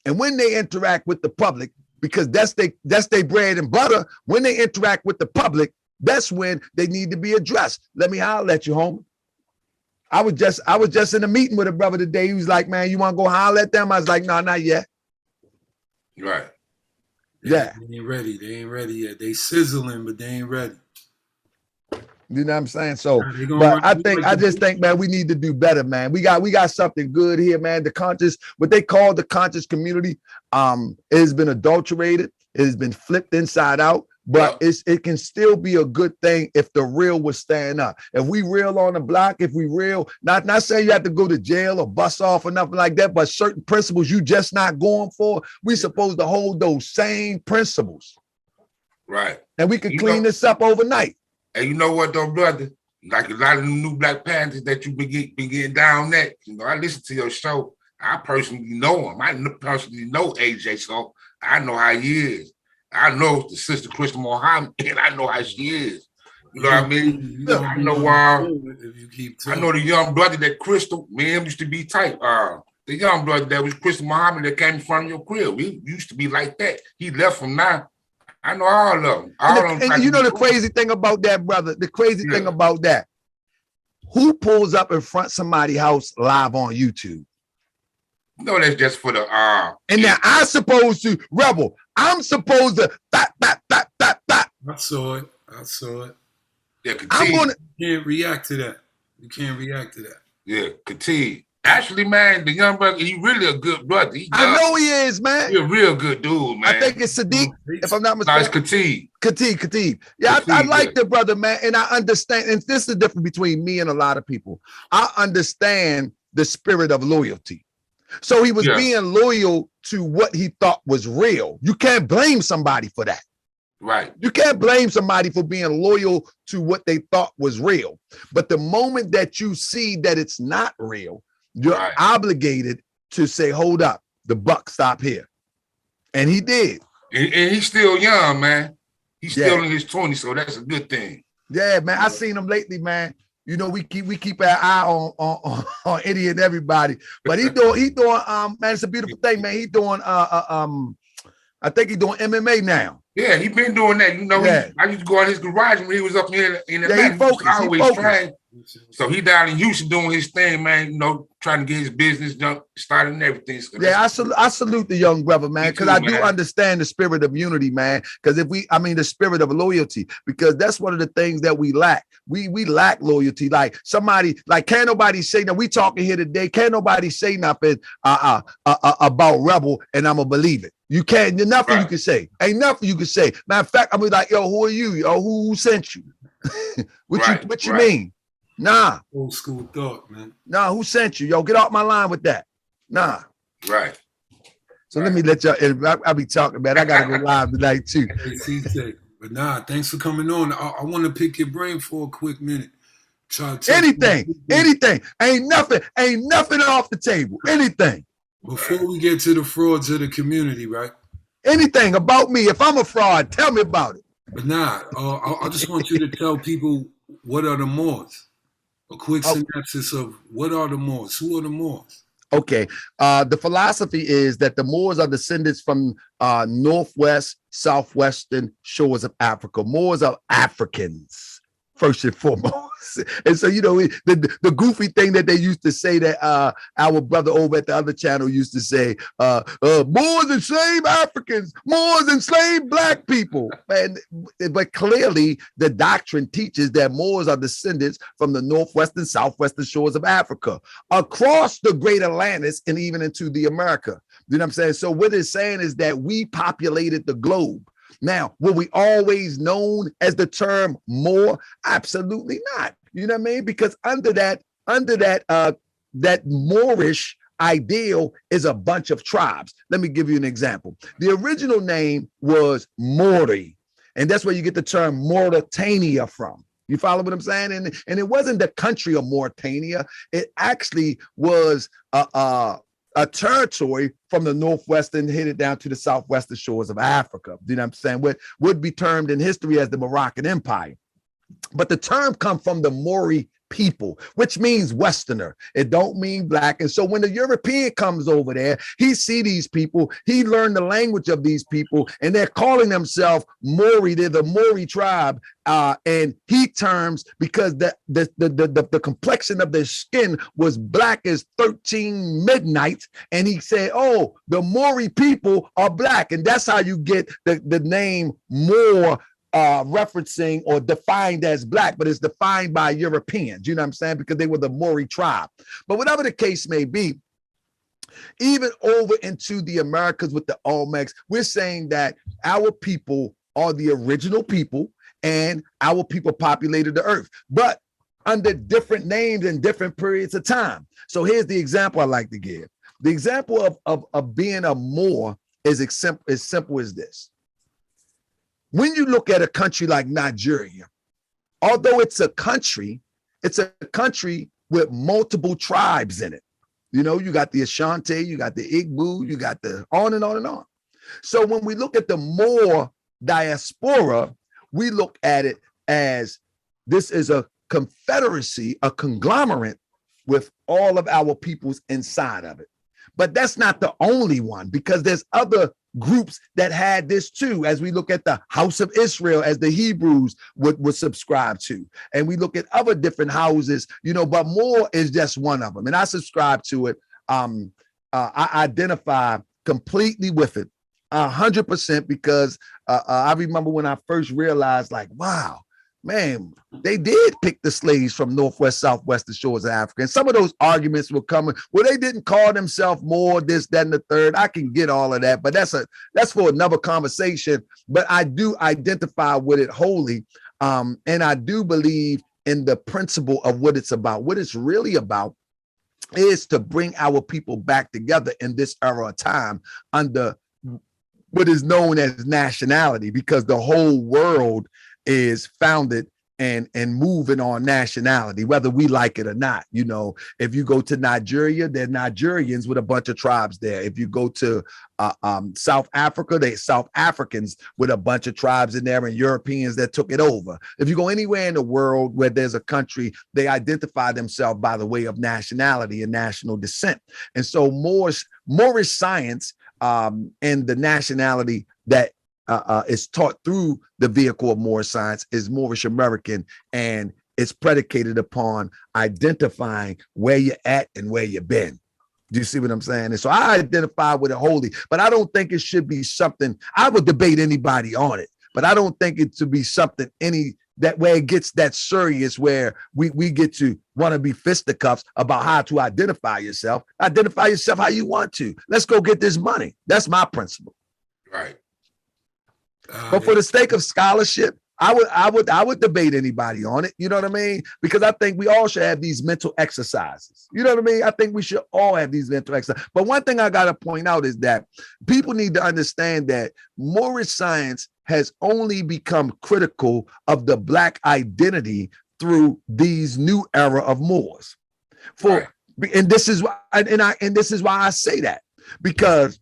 And when they interact with the public, because that's their bread and butter, when they interact with the public, that's when they need to be addressed. Let me holler at you, homie. I was just in a meeting with a brother today. He was like, "Man, you want to go holler at them?" I was like, "No, not yet." Right. Yeah. They ain't ready. They ain't ready yet. They sizzling, but they ain't ready. You know what I'm saying? So, but I just think, man, we need to do better, man. We got something good here, man. What they call the conscious community, it has been adulterated. It has been flipped inside out, but it can still be a good thing if the real was stand up. If we real on the block, if we real, not saying you have to go to jail or bust off or nothing like that, but certain principles you just not going for, we supposed to hold those same principles. Right. And we can clean this up overnight. And you know what, though, brother? Like a lot of the new Black Panthers that you been getting down at, I listen to your show. I personally know him. I personally know AJ, so I know how he is. I know the sister Krista Mohammed, and I know how she is. You know what I mean? I know I know the young brother that Crystal, me and him used to be tight. The young brother that was Krista Mohammed that came in front of your crib. We used to be like that. He left from now. I know all of them. And you know the crazy thing about that, brother? The crazy thing about that, who pulls up in front of somebody's house live on YouTube? No, that's just for the and now I'm supposed to rebel. I'm supposed to bat. I saw it. Yeah, you can't react to that. You can't react to that. Yeah, Kati. Actually, man, the young brother, he really a good brother. I know he is, man. He's a real good dude, man. I think it's Sadiq, if I'm not mistaken. No, it's Khatib. Yeah, I like the brother, man, and I understand. And this is the difference between me and a lot of people. I understand the spirit of loyalty. So he was being loyal to what he thought was real. You can't blame somebody for that. Right. You can't blame somebody for being loyal to what they thought was real. But the moment that you see that it's not real, you're obligated to say, hold up, the buck stop here. And he did. And he's still young, man. He's still in his 20s, so that's a good thing. Yeah, man. I seen him lately, man. You know, we keep our eye on any and everybody. But he doing man, it's a beautiful thing, man. He doing I think he's doing MMA now. Yeah, he been doing that. You know, I used to go in his garage when he was up here in the back. He always trying. So he down in Houston doing his thing, man, you know, trying to get his business started and everything. So I salute the young brother, man, because I do understand the spirit of unity, man. Because the spirit of loyalty, because that's one of the things that we lack. We lack loyalty. Like somebody, like can't nobody say that we talking here today. Can't nobody say nothing about Rebel, and I'm gonna believe it. You can't. There's nothing you can say. Ain't nothing you can say. Matter of fact, I'm like, yo, who are you? Yo, who sent you? What you mean? Nah. Old school thought, man. Nah, who sent you? Yo, get off my line with that. Nah. Right. So let me let y'all, I'll be talking, man. I got to go live tonight too. But nah, thanks for coming on. I want to pick your brain for a quick minute. Anything. Ain't nothing off the table. Anything. Before we get to the frauds of the community, right? Anything about me. If I'm a fraud, tell me about it. But nah, I just want you to tell people what are the Moors. A quick synopsis of what are the Moors? Who are the Moors? Okay. The philosophy is that the Moors are descendants from northwest, southwestern shores of Africa. Moors are Africans, first and foremost. And so, you know, the goofy thing that they used to say that our brother over at the other channel used to say, Moors enslaved Africans, Moors enslaved Black people. But clearly the doctrine teaches that Moors are descendants from the northwestern, southwestern shores of Africa, across the great Atlantis and even into the America. You know what I'm saying? So what it's saying is that we populated the globe. Now, were we always known as the term Moor? Absolutely not. You know what I mean? Because under that Moorish ideal is a bunch of tribes. Let me give you an example. The original name was Mori, and that's where you get the term Mauritania from. You follow what I'm saying? And it wasn't the country of Mauritania. It actually was a territory from the northwestern headed down to the southwestern shores of Africa. You know what I'm saying? What would be termed in history as the Moroccan Empire. But the term comes from the Maori people, which means Westerner. It don't mean black. And so when the European comes over there, he see these people, he learned the language of these people, and they're calling themselves Maori. They're the Maori tribe. And he terms because the complexion of their skin was black as 13 midnight. And he said, oh, the Maori people are black. And that's how you get the name Moor, referencing or defined as black, but it's defined by Europeans, you know what I'm saying? Because they were the Maori tribe. But whatever the case may be, even over into the Americas with the Olmecs, we're saying that our people are the original people and our people populated the earth, but under different names and different periods of time. So here's the example I like to give. The example of being a Moor is as simple as this. When you look at a country like Nigeria, although it's a country with multiple tribes in it. You know, you got the Ashanti, you got the Igbo, you got the on and on and on. So when we look at the Moor diaspora, we look at it as this is a confederacy, a conglomerate with all of our peoples inside of it. But that's not the only one, because there's other groups that had this too, as we look at the House of Israel, as the Hebrews would subscribe to. And we look at other different houses, you know, but Moor is just one of them. And I subscribe to it. I identify completely with it 100%, because I remember when I first realized, like, wow, man, they did pick the slaves from northwest, southwestern shores of Africa. And some of those arguments were coming, well, they didn't call themselves Moor, this, that, and the third. I can get all of that, but that's for another conversation. But I do identify with it wholly. And I do believe in the principle of what it's about. What it's really about is to bring our people back together in this era of time under what is known as nationality, because the whole world is founded and moving on nationality, whether we like it or not. You know, if you go to Nigeria, they're Nigerians with a bunch of tribes there. If you go to South Africa, they're South Africans with a bunch of tribes in there and Europeans that took it over. If you go anywhere in the world where there's a country, they identify themselves by the way of nationality and national descent. And so Moorish science and the nationality that is taught through the vehicle of Moorish science is Moorish American, and it's predicated upon identifying where you're at and where you've been. Do you see what I'm saying? And so I identify with it wholly, but I don't think it should be something, I would debate anybody on it, but I don't think it should be something that where it gets that serious, where we get to want to be fisticuffs about how to identify yourself. Identify yourself how you want to. Let's go get this money. That's my principle. Right. But for the sake of scholarship, I would debate anybody on it. You know what I mean? Because I think we all should have these mental exercises. You know what I mean? I think we should all have these mental exercises. But one thing I got to point out is that people need to understand that Moorish science has only become critical of the Black identity through these new era of Moors. And this is why, and this is why I say that, because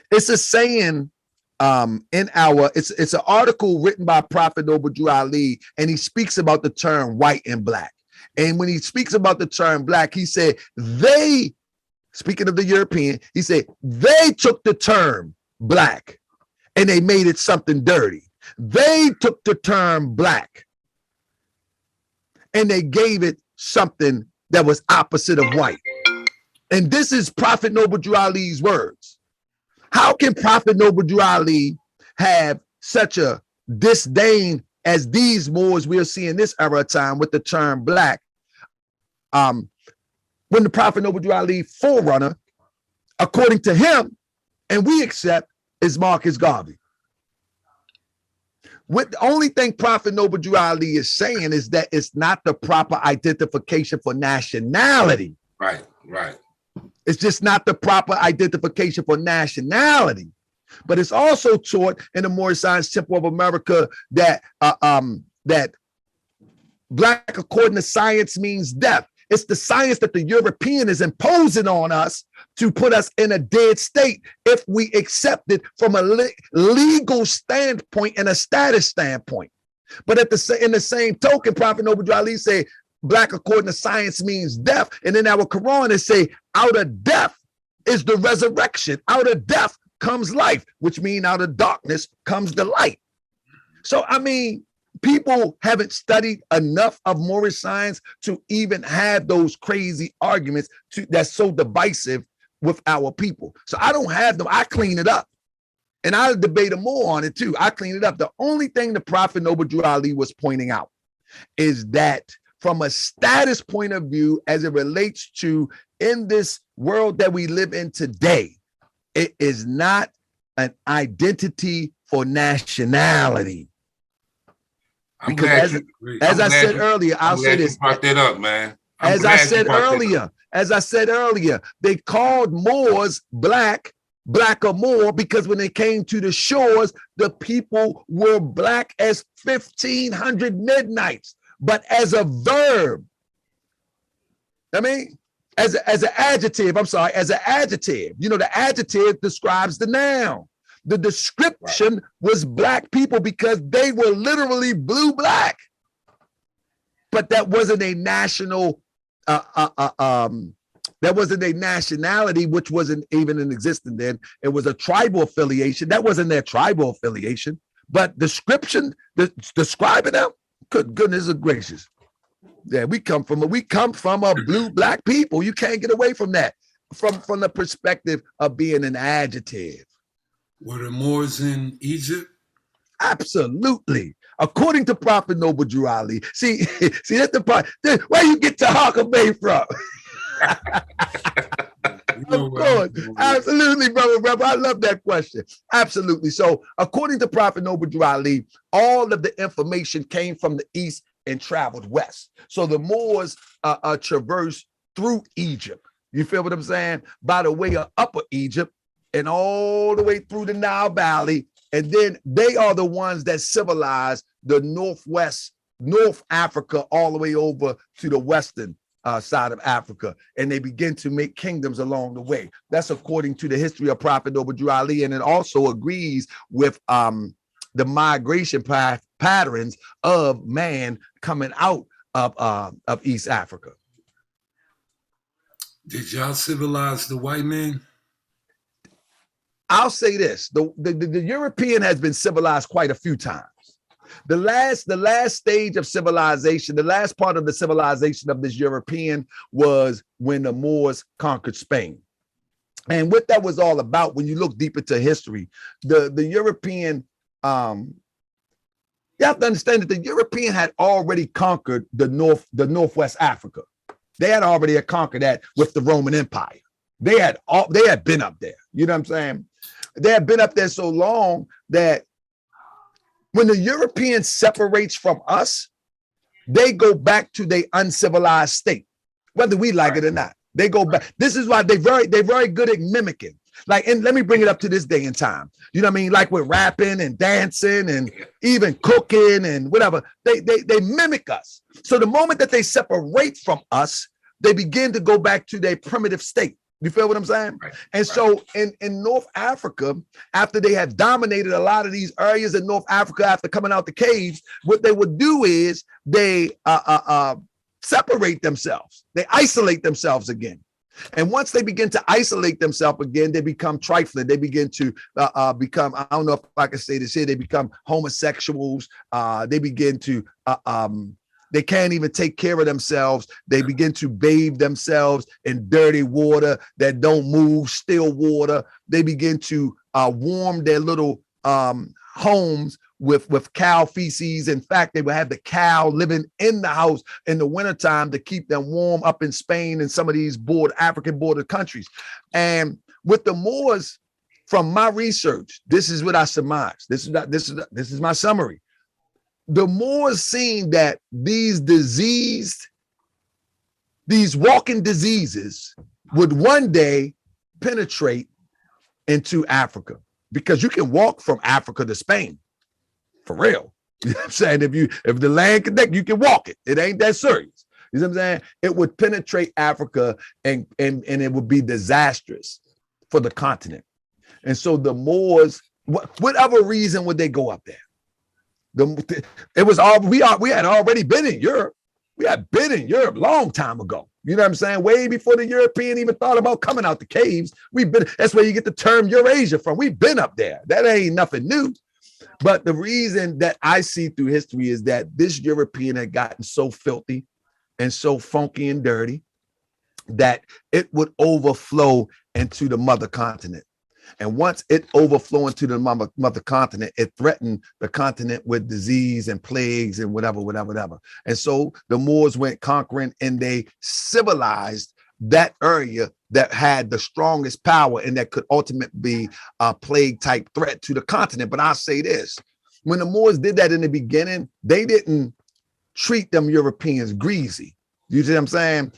it's a saying. It's an article written by Prophet Noble Drew Ali, and he speaks about the term white and black. And when he speaks about the term black, he said speaking of the European, he said they took the term black and they made it something dirty. They took the term black and they gave it something that was opposite of white. And this is Prophet Noble Drew Ali's words. How can Prophet Noble Drew Ali have such a disdain as these Moors we're seeing this era of time with the term black, when the Prophet Noble Drew Ali forerunner, according to him, and we accept, is Marcus Garvey? What the only thing Prophet Noble Drew Ali is saying is that it's not the proper identification for nationality. Right, right. It's just not the proper identification for nationality. But it's also taught in the Moorish Science Temple of America that that black according to science means death. It's the science that the European is imposing on us to put us in a dead state if we accept it from a legal standpoint and a status standpoint. But in the same token, Prophet Noble Drew Ali say black according to science means death. And in our Quran, it say out of death is the resurrection. Out of death comes life, which means out of darkness comes the light. So, I mean, people haven't studied enough of Moorish science to even have those crazy arguments that's so divisive with our people. So I don't have them. I clean it up. And I'll debate them more on it too. I clean it up. The only thing the Prophet Noble Drew Ali was pointing out is that from a status point of view, as it relates to in this world that we live in today, it is not an identity for nationality. Because as I said earlier, I'll say this. Brought that up, man. As I said earlier, they called Moors black or Moor because when they came to the shores, the people were black as 1,500 midnights. But as a verb, I mean, as an adjective, as an adjective, you know, the adjective describes the noun. The description was black people because they were literally blue black. But that wasn't a national, that wasn't a nationality, which wasn't even in existence then. It was a tribal affiliation. That wasn't their tribal affiliation. But description, describing them, good goodness gracious. Yeah, we come from a blue black people. You can't get away from that. From the perspective of being an adjective. Were the Moors in Egypt? Absolutely. According to Prophet Noble Drew Ali. See, that's the part. Where you get Taharka Bey from? Of course. Absolutely, brother. I love that question. Absolutely. So according to Prophet Noble Drew Ali, all of the information came from the east and traveled west. So the Moors traversed through Egypt. You feel what I'm saying? By the way of Upper Egypt, and all the way through the Nile Valley. And then they are the ones that civilized the North Africa, all the way over to the western side of Africa. And they begin to make kingdoms along the way. That's according to the history of Prophet Noble Drew Ali. And it also agrees with the migration patterns of man coming out of East Africa. Did y'all civilize the white man? I'll say this, the European has been civilized quite a few times. The last stage of civilization, the last part of the civilization of this European was when the Moors conquered Spain. And what that was all about, when you look deep into history, the European, you have to understand that the European had already conquered the Northwest Africa. They had already conquered that with the Roman Empire. They had been up there. You know what I'm saying? They had been up there so long that when the European separates from us, they go back to their uncivilized state, whether we like it or not. They go back. This is why they're very good at mimicking. Like, and let me bring it up to this day and time. You know what I mean? Like with rapping and dancing and even cooking and whatever, they mimic us. So the moment that they separate from us, they begin to go back to their primitive state. You feel what I'm saying? Right, and so in North Africa, after they had dominated a lot of these areas in North Africa, after coming out the caves, what they would do is they separate themselves. They isolate themselves again. And once they begin to isolate themselves again, they become trifling. They begin to become, I don't know if I can say this here, they become homosexuals. They begin to they can't even take care of themselves. They begin to bathe themselves in dirty water that don't move, still water. They begin to warm their little homes with cow feces. In fact, they would have the cow living in the house in the wintertime to keep them warm up in Spain and some of these African border countries. And with the Moors, from my research, this is what I surmise. This is my summary. the Moors seen that these walking diseases would one day penetrate into Africa, because you can walk from Africa to Spain, for real. You know what I'm saying? If the land connect, you can walk it. It ain't that serious. You know what I'm saying? It would penetrate Africa and it would be disastrous for the continent. And so the Moors, whatever reason would they go up there? It was all we had already been in Europe. We had been in Europe a long time ago. You know what I'm saying? Way before the European even thought about coming out the caves. That's where you get the term Eurasia from. We've been up there. That ain't nothing new. But the reason that I see through history is that this European had gotten so filthy and so funky and dirty that it would overflow into the mother continent. And once it overflowed into the mother continent, it threatened the continent with disease and plagues and whatever. And so the Moors went conquering and they civilized that area that had the strongest power and that could ultimately be a plague type threat to the continent. But I'll say this, when the Moors did that in the beginning, they didn't treat them Europeans greasy. You see what I'm saying?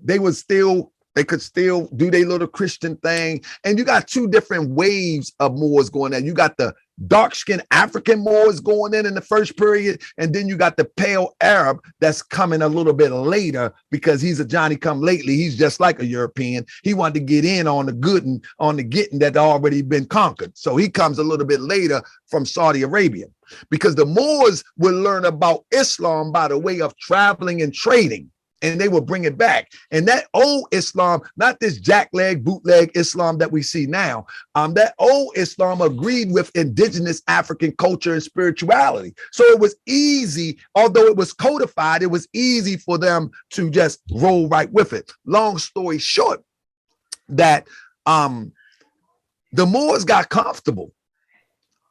They could still do their little Christian thing. And you got two different waves of Moors going in. You got the dark-skinned African Moors going in the first period, and then you got the pale Arab that's coming a little bit later because he's a Johnny-come-lately. He's just like a European. He wanted to get in on the good and on the getting that already been conquered. So he comes a little bit later from Saudi Arabia, because the Moors will learn about Islam by the way of traveling and trading. And they will bring it back. And that old Islam, not this jackleg, bootleg Islam that we see now, that old Islam agreed with indigenous African culture and spirituality. So it was easy, although it was codified, it was easy for them to just roll right with it. Long story short, that the Moors got comfortable.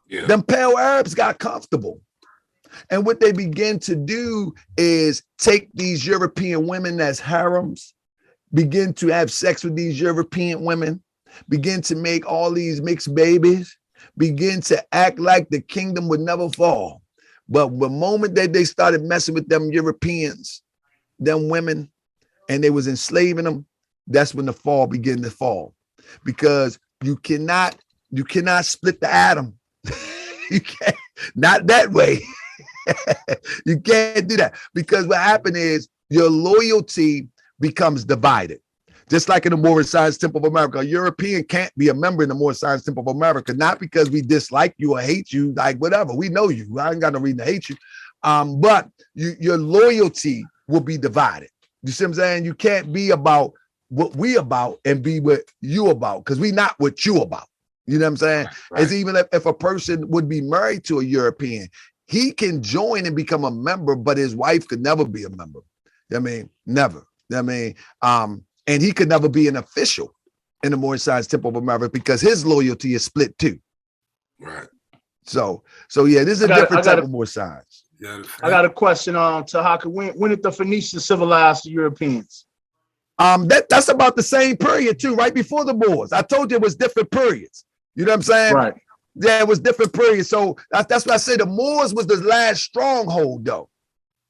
Yeah. Them pale Arabs got comfortable. And what they begin to do is take these European women as harems, begin to have sex with these European women, begin to make all these mixed babies, begin to act like the kingdom would never fall. But the moment that they started messing with them Europeans, them women, and they was enslaving them, that's when the fall began to fall. Because you cannot split the atom. You can't, not that way. You can't do that, because what happened is your loyalty becomes divided. Just like in the Moorish Science Temple of America, a European can't be a member in the Moorish Science Temple of America, not because we dislike you or hate you, like whatever. We know you. I ain't got no reason to hate you. But your loyalty will be divided. You see what I'm saying? You can't be about what we about and be what you about, because we not what you about. You know what I'm saying? Right. It's even if a person would be married to a European, he can join and become a member, but his wife could never be a member. I mean, never. I mean, and he could never be an official in the Moorish Science Temple of America because his loyalty is split too. Right. So yeah, this is a different type of Moorish Science. Yeah, I got a question on Tahaka. When did the Phoenicians civilize the Europeans? That's about the same period too, right before the Moors. I told you it was different periods. You know what I'm saying? Right. Yeah, it was different periods. So that's why I say the Moors was the last stronghold, though.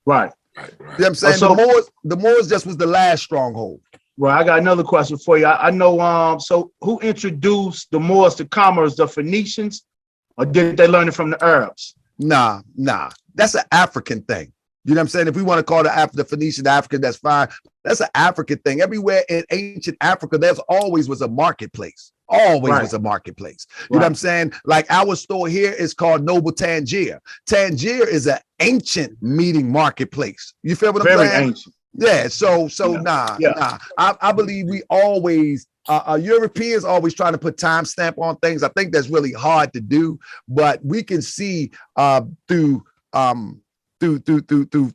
Right. You know what I'm saying? So, the Moors just was the last stronghold. Well, I got another question for you. I know, so who introduced the Moors to commerce, the Phoenicians, or did they learn it from the Arabs? Nah. That's an African thing. You know what I'm saying? If we want to call the Phoenician African, that's fine. That's an African thing. Everywhere in ancient Africa, there's always was a marketplace. Always was a marketplace. You know what I'm saying? Like our store here is called Noble Tangier. Tangier is an ancient meeting marketplace. You feel what I'm saying? Very ancient. Yeah. So nah. I believe we always Europeans always trying to put timestamp on things. I think that's really hard to do, but we can see through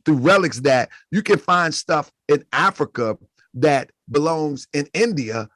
relics that you can find stuff in Africa that belongs in India.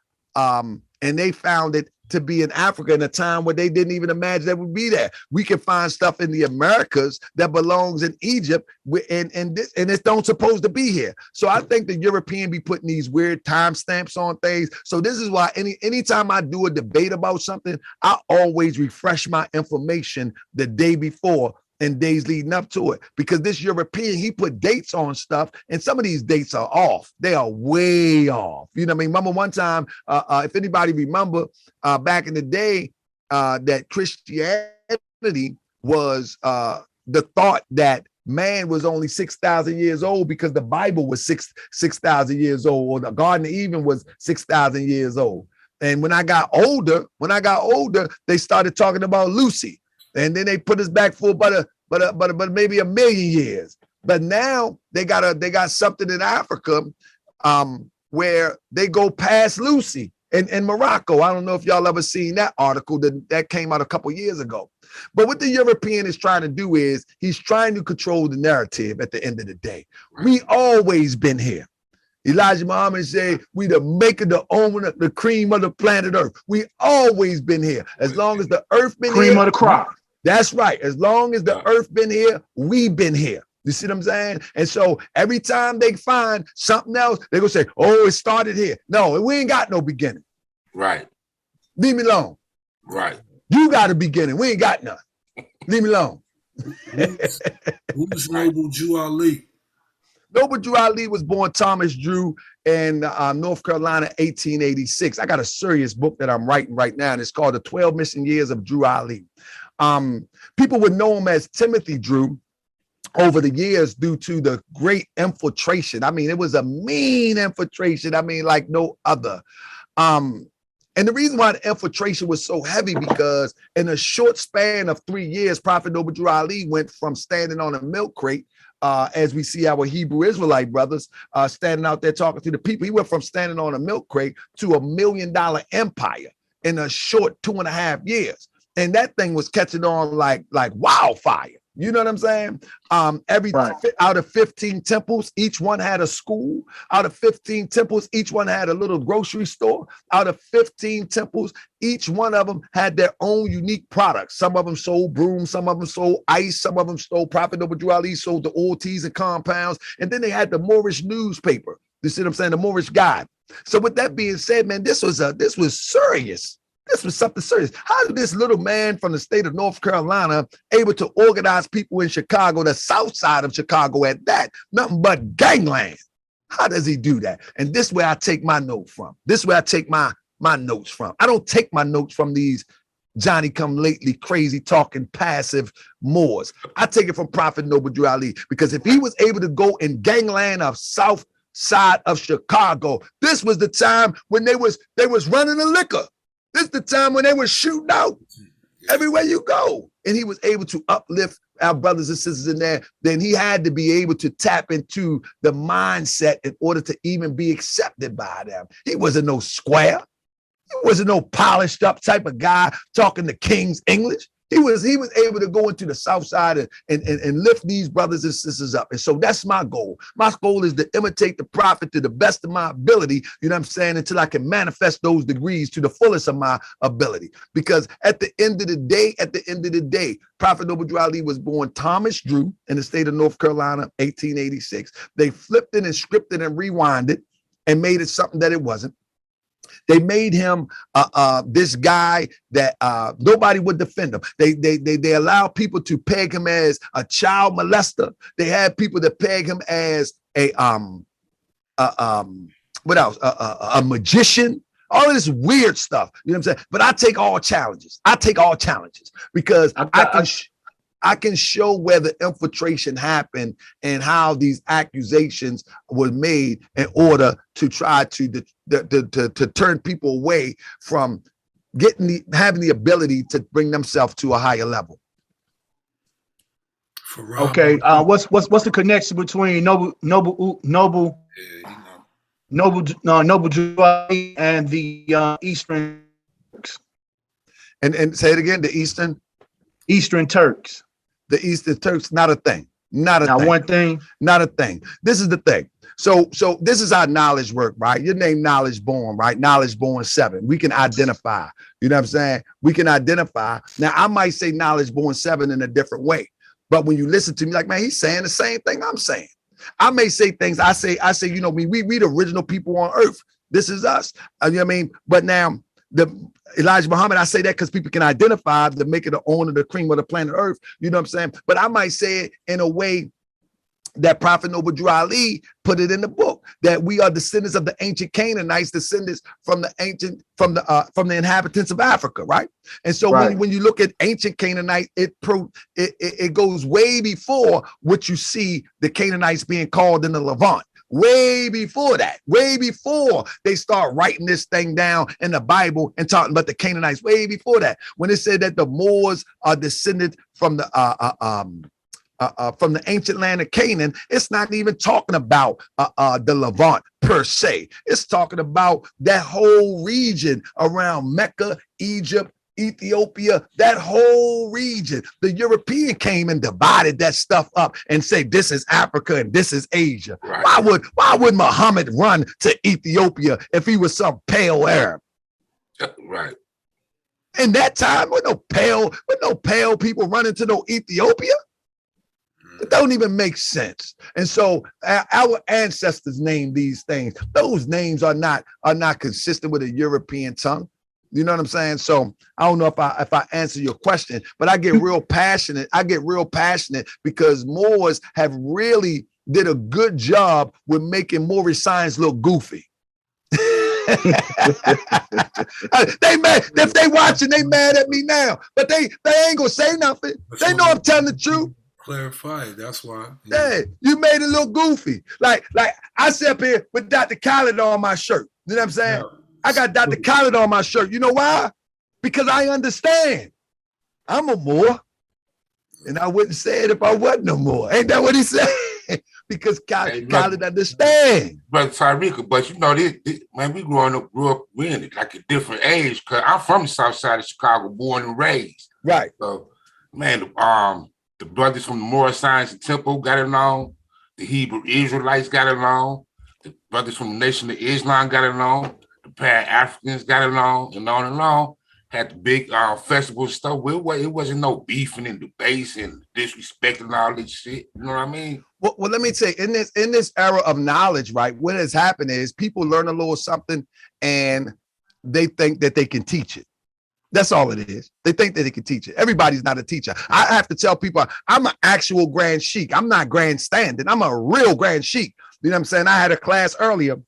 And they found it to be in Africa in a time where they didn't even imagine that would be there. We can find stuff in the Americas that belongs in Egypt, and it don't supposed to be here. So I think the European be putting these weird timestamps on things. So this is why anytime I do a debate about something, I always refresh my information the day before and days leading up to it, because this European, he put dates on stuff, and some of these dates are off. They are way off. You know what I mean? Remember one time, if anybody remember, back in the day, that Christianity was the thought that man was only 6,000 years old because the Bible was 6,000 years old, or the Garden of Eden was 6,000 years old. And when I got older, they started talking about Lucy. And then they put us back for but maybe 1 million years. But now they got something in Africa where they go past Lucy in Morocco. I don't know if y'all ever seen that article that came out a couple years ago. But what the European is trying to do is he's trying to control the narrative at the end of the day. We always been here. Elijah Muhammad said, we the maker, the owner, the cream of the planet Earth. We always been here. As long as the earth been here. Cream of the crop. That's right. As long as the earth been here, we been here. You see what I'm saying? And so every time they find something else, they gonna say, oh, it started here. No, we ain't got no beginning. Right. Leave me alone. Right. You got a beginning. We ain't got none. Leave me alone. Who's Noble Drew Ali? Noble Drew Ali was born Thomas Drew in North Carolina, 1886. I got a serious book that I'm writing right now, and it's called The 12 Missing Years of Drew Ali. People would know him as Timothy Drew over the years due to the great infiltration. I mean, it was a mean infiltration. I mean, like no other. And the reason why the infiltration was so heavy, because in a short span of 3 years, Prophet Noble Drew Ali went from standing on a milk crate, as we see our Hebrew Israelite brothers standing out there talking to the people. He went from standing on a milk crate to $1 million empire in a short 2.5 years. And that thing was catching on like wildfire. You know what I'm saying? Out of 15 temples, each one had a school. Out of 15 temples, each one had a little grocery store. Out of 15 temples, each one of them had their own unique products. Some of them sold brooms, some of them sold ice, some of them sold Prophet Noble Drew Ali sold the oil teas and compounds. And then they had the Moorish newspaper. You see what I'm saying? The Moorish Guide. So with that being said, man, this was serious. This was something serious. How did this little man from the state of North Carolina able to organize people in Chicago, the south side of Chicago at that? Nothing but gangland. How does he do that? And this is where I take my note from. This is where I take my notes from. I don't take my notes from these Johnny come lately crazy talking passive Moors. I take it from Prophet Noble Drew Ali, because if he was able to go in gangland of south side of Chicago, this was the time when they was running the liquor. This is the time when they were shooting out everywhere you go. And he was able to uplift our brothers and sisters in there. Then he had to be able to tap into the mindset in order to even be accepted by them. He wasn't no square. He wasn't no polished up type of guy talking the King's English. He was able to go into the south side and lift these brothers and sisters up. And so that's my goal. My goal is to imitate the prophet to the best of my ability, you know what I'm saying, until I can manifest those degrees to the fullest of my ability. Because at the end of the day, Prophet Noble Drew Ali was born Thomas Drew in the state of North Carolina, 1886. They flipped it and scripted and rewinded and made it something that it wasn't. They made him this guy that nobody would defend him. They allowed people to peg him as a child molester. They had people that peg him as a magician. All of this weird stuff. You know what I'm saying? But I take all challenges. Because I can show where the infiltration happened and how these accusations were made in order to try to turn people away from having the ability to bring themselves to a higher level. Okay, what's the connection between Noble Drew Ali and the Eastern Turks? And say it again, the Eastern Turks. The Eastern Turks, not a thing. Not one thing. Not a thing. This is the thing. So this is how knowledge work, right? Your name Knowledge Born, right? Knowledge Born 7. We can identify. You know what I'm saying? We can identify. Now, I might say Knowledge Born 7 in a different way. But when you listen to me, like, man, he's saying the same thing I'm saying. I may say things. I say, you know, we the original people on earth. This is us. You know what I mean? But now, Elijah Muhammad, I say that because people can identify to make it the owner, the cream of the planet Earth. You know what I'm saying? But I might say it in a way that Prophet Noble Drew Ali put it in the book, that we are descendants of the ancient Canaanites, descendants from the inhabitants of Africa, right? And so when you look at ancient Canaanite, it goes way before what you see the Canaanites being called in the Levant. Way before that, way before they start writing this thing down in the Bible and talking about the Canaanites, way before that, when it said that the Moors are descended from the ancient land of Canaan, it's not even talking about the Levant per se. It's talking about that whole region around Mecca, Egypt, Ethiopia, that whole region. The European came and divided that stuff up and said, this is Africa and this is Asia. Right. Why would Muhammad run to Ethiopia if he was some pale Arab? Right. In that time, with no pale people running to no Ethiopia. It don't even make sense. And so our ancestors named these things. Those names are not consistent with a European tongue. You know what I'm saying? So I don't know if I answer your question, but I get real passionate. Because Moors have really did a good job with making Moorish science look goofy. They mad if they watching, they mad at me now, but they ain't gonna say nothing. They know I'm telling the truth. Clarify. That's why. Yeah, you made it look goofy. Like I sit up here with Dr. Khaled on my shirt. You know what I'm saying? Yeah. I got Dr. Khaled on my shirt. You know why? Because I understand. I'm a Moor. And I wouldn't say it if I wasn't no more. Ain't that what he said? Because Khaled understand. Brother Tyreka, but you know, this man, we grew up in it like a different age. Cause I'm from the south side of Chicago, born and raised. Right. So, man, the brothers from the Moorish Science and Temple got along. The Hebrew Israelites got along. The brothers from the Nation of Islam got along. The Pan-Africans got along, and on. Had the big festival stuff. It wasn't no beefing and debates and disrespect and all this shit. You know what I mean? Well, let me say, in this era of knowledge, right? What has happened is people learn a little something and they think that they can teach it. That's all it is. They think that they can teach it. Everybody's not a teacher. I have to tell people I'm an actual Grand Sheik. I'm not grandstanding. I'm a real Grand Sheik. You know what I'm saying? I had a class earlier.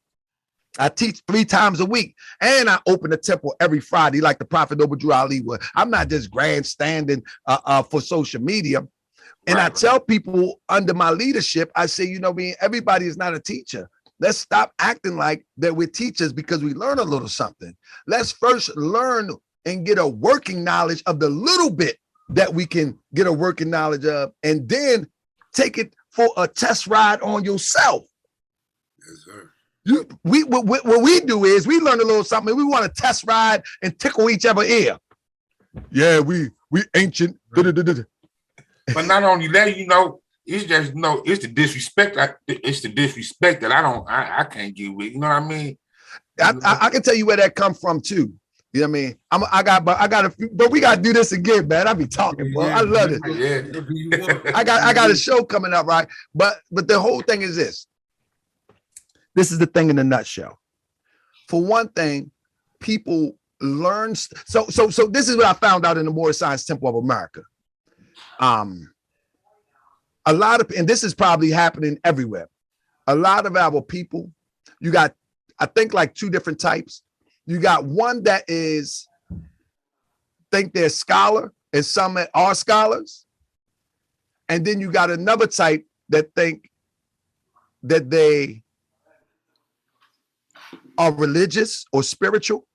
I teach 3 times a week, and I open a temple every Friday, like the Prophet Noble Drew Ali would. I'm not just grandstanding for social media. And I tell people under my leadership, I say, you know what I mean? Everybody is not a teacher. Let's stop acting like that we're teachers because we learn a little something. Let's first learn and get a working knowledge of the little bit that we can get a working knowledge of, and then take it for a test ride on yourself. Yes, sir. What we do is we learn a little something. We want to test ride and tickle each other ear. Yeah, we ancient. Right. But not only that, you know, it's just it's the disrespect. It's the disrespect that I can't get with. You know what I mean? I can tell you where that come from too. You know what I mean? I got a few, but we gotta do this again, man. I be talking, bro. I love it. Yeah. I got a show coming up, right? But the whole thing is this. This is the thing in a nutshell. For one thing, people learn. So this is what I found out in the Moorish Science Temple of America. A lot of, and this is probably happening everywhere. A lot of our people, you got, I think, like 2 different types. You got one that think they're scholar, and some that are scholars. And then you got another type that think that they are religious or spiritual.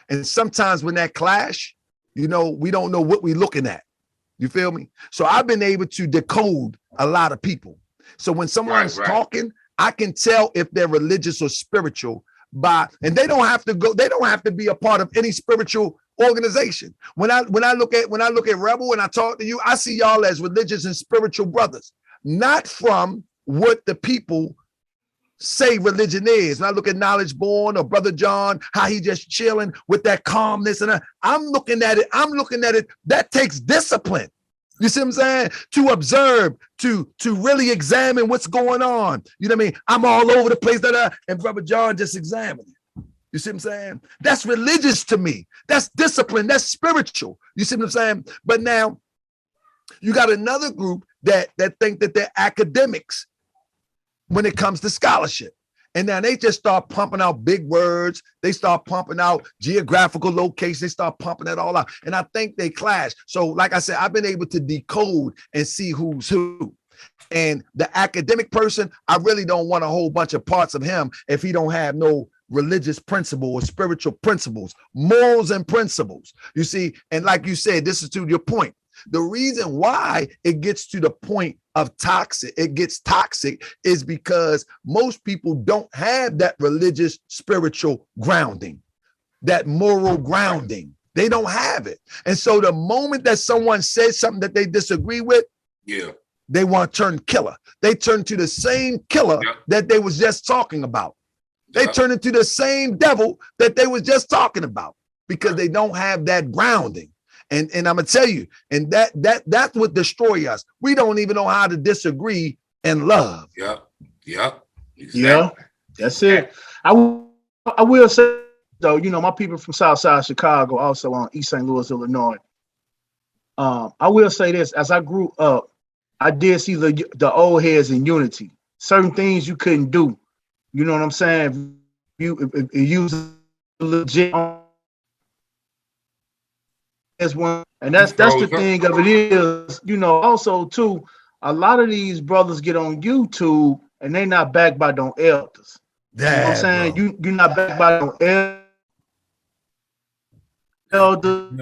And sometimes when that clash, you know, we don't know what we're looking at. You feel me? So I've been able to decode a lot of people. So when someone's talking, I can tell if they're religious or spiritual and they don't have to be a part of any spiritual organization. When I look at Rebel and I talk to you, I see y'all as religious and spiritual brothers, not from what the people say religion is. When I look at Knowledge Born or Brother John, how he just chilling with that calmness, and I'm looking at it. That takes discipline. You see what I'm saying? To observe, to really examine what's going on. You know what I mean? I'm all over the place, and Brother John just examining. You see what I'm saying? That's religious to me. That's discipline. That's spiritual. You see what I'm saying? But now you got another group that think that they're academics when it comes to scholarship. And now they just start pumping out big words. They start pumping out geographical locations. They start pumping it all out. And I think they clash. So like I said, I've been able to decode and see who's who. And the academic person, I really don't want a whole bunch of parts of him if he don't have no religious principle or spiritual principles, morals and principles. You see, and like you said, this is to your point. The reason why it gets to the point of it gets toxic is because most people don't have that religious, spiritual grounding, that moral grounding. They don't have it. And so the moment that someone says something that they disagree with, they want to turn killer. They turn to the same killer that they was just talking about. They turn into the same devil that they was just talking about because they don't have that grounding. And I'm gonna tell you, and that's what destroy us. We don't even know how to disagree and love. Exactly. Yeah, that's it. I will say though, you know, my people from South Side Chicago, also on East St. Louis, Illinois. I will say this: as I grew up, I did see the old heads in unity. Certain things you couldn't do. You know what I'm saying? If you was legit as one, and that's the thing of it is, you know, also too, a lot of these brothers get on YouTube and they not backed by no elders. You know what I'm saying? You're not backed by no elders.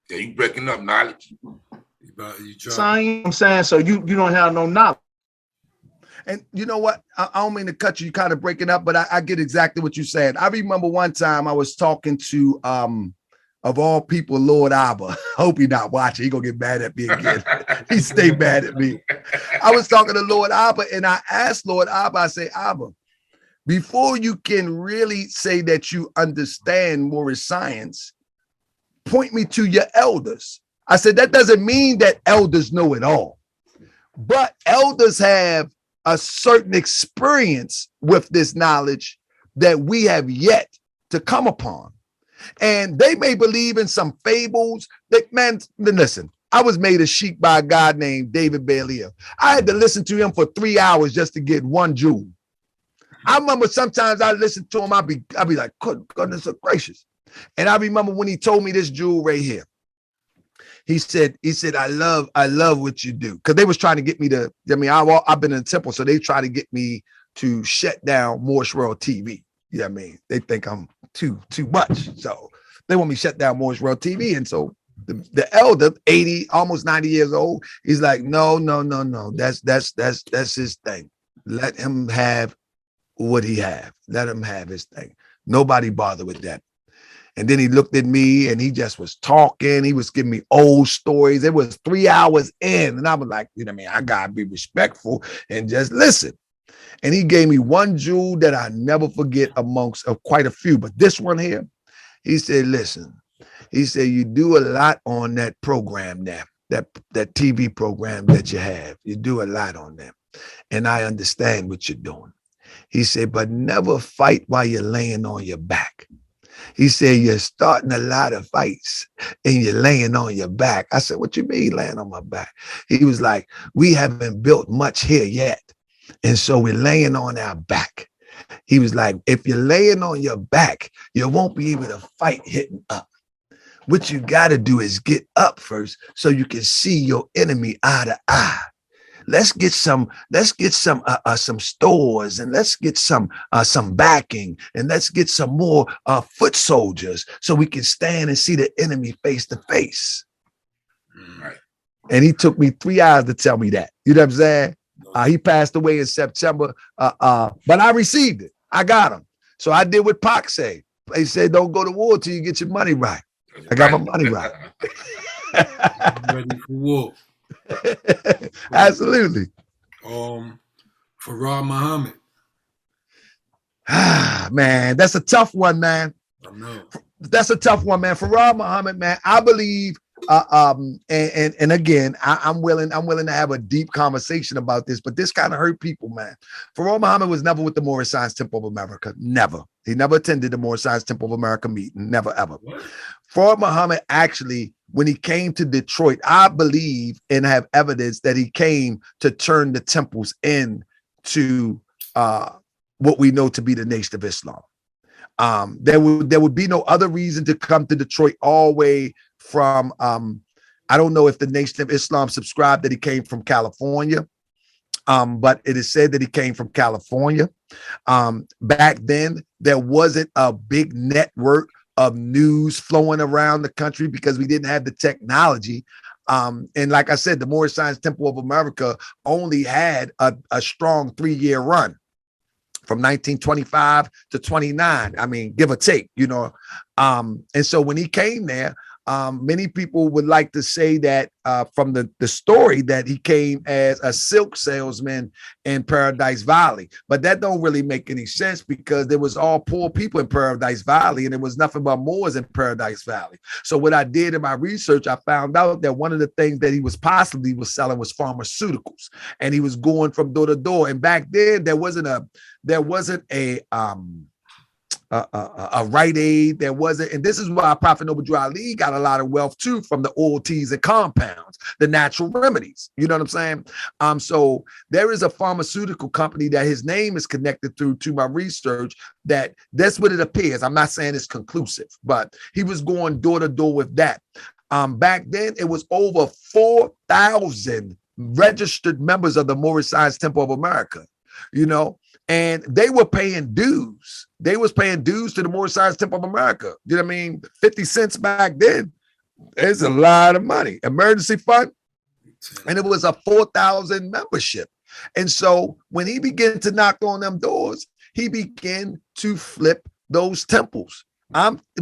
Yeah, you breaking up knowledge. I'm saying, so you don't have no knowledge. And you know what? I don't mean to cut you, kind of breaking up, but I get exactly what you said. I remember one time I was talking to, of all people, Lord Abba. Hope he not watching. He gonna get mad at me again. He stay mad at me. I was talking to Lord Abba, and I asked Lord Abba, I say, Abba, before you can really say that you understand Moorish science, point me to your elders. I said, that doesn't mean that elders know it all, but elders have a certain experience with this knowledge that we have yet to come upon. And they may believe in some fables that, man, listen, I was made a sheik by a guy named David Bailey. I had to listen to him for 3 hours just to get one jewel. I remember sometimes I listen to him, I'd be like, goodness gracious. And I remember when he told me this jewel right here. He said, I love what you do. Because they was trying to get me to, I mean, I've been in the temple, so they try to get me to shut down Moorish World TV. You know what I mean? They think I'm too much. So they want me to shut down Moorish World TV. And so the elder, 80, almost 90 years old, he's like, no. That's his thing. Let him have what he have. Let him have his thing. Nobody bother with that. And then he looked at me and he just was talking. He was giving me old stories. It was 3 hours in. And I was like, you know what I mean? I got to be respectful and just listen. And he gave me one jewel that I never forget amongst quite a few. But this one here, he said, listen, he said, you do a lot on that program there, that TV program that you have. You do a lot on them. And I understand what you're doing. He said, but never fight while you're laying on your back. He said, you're starting a lot of fights and you're laying on your back. I said, what you mean laying on my back? He was like, we haven't built much here yet. And so we're laying on our back. He was like, if you're laying on your back, you won't be able to fight hitting up. What you got to do is get up first so you can see your enemy eye to eye. Let's get some stores, and let's get some backing, and let's get some more foot soldiers so we can stand and see the enemy face to face. Right. And he took me 3 hours to tell me that. You know what I'm saying? He passed away in September, but I received it. I got him. So I did what Pac said. He said, don't go to war till you get your money right. I got my money right. Ready for war. Absolutely. Farah Muhammad. Man, that's a tough one, man. I know. That's a tough one, man. Farah Muhammad, man, I believe And again, I'm willing to have a deep conversation about this, but this kind of hurt people, man. Farrar Muhammad was never with the Moorish Science Temple of America. Never. He never attended the Moorish Science Temple of America meeting. Never, ever. Farrar Muhammad actually, when he came to Detroit, I believe and have evidence that he came to turn the temples into what we know to be the Nation of Islam. There would be no other reason to come to Detroit all the way from, I don't know if the Nation of Islam subscribed that he came from California, but it is said that he came from California. Back then, there wasn't a big network of news flowing around the country because we didn't have the technology. And like I said, the Moorish Science Temple of America only had a strong 3-year run from 1925 to 29. I mean, give or take, you know. And so when he came there, many people would like to say that from the story that he came as a silk salesman in Paradise Valley, but that don't really make any sense because there was all poor people in Paradise Valley and there was nothing but Moors in Paradise Valley. So what I did in my research, I found out that one of the things that he was possibly selling was pharmaceuticals, and he was going from door to door. And back then there wasn't a Rite Aid. There wasn't, and this is why Prophet Noble Drew Ali got a lot of wealth too from the oil teas and compounds, the natural remedies. You know what I'm saying? So there is a pharmaceutical company that his name is connected through to my research. That's what it appears. I'm not saying it's conclusive, but he was going door to door with that. Back then, it was over 4,000 registered members of the Moorish Science Temple of America. You know. And they were paying dues. They was paying dues to the Moorish Science Temple of America. You know what I mean? 50 cents back then. It's a lot of money. Emergency fund. And it was a 4,000 membership. And so when he began to knock on them doors, he began to flip those temples.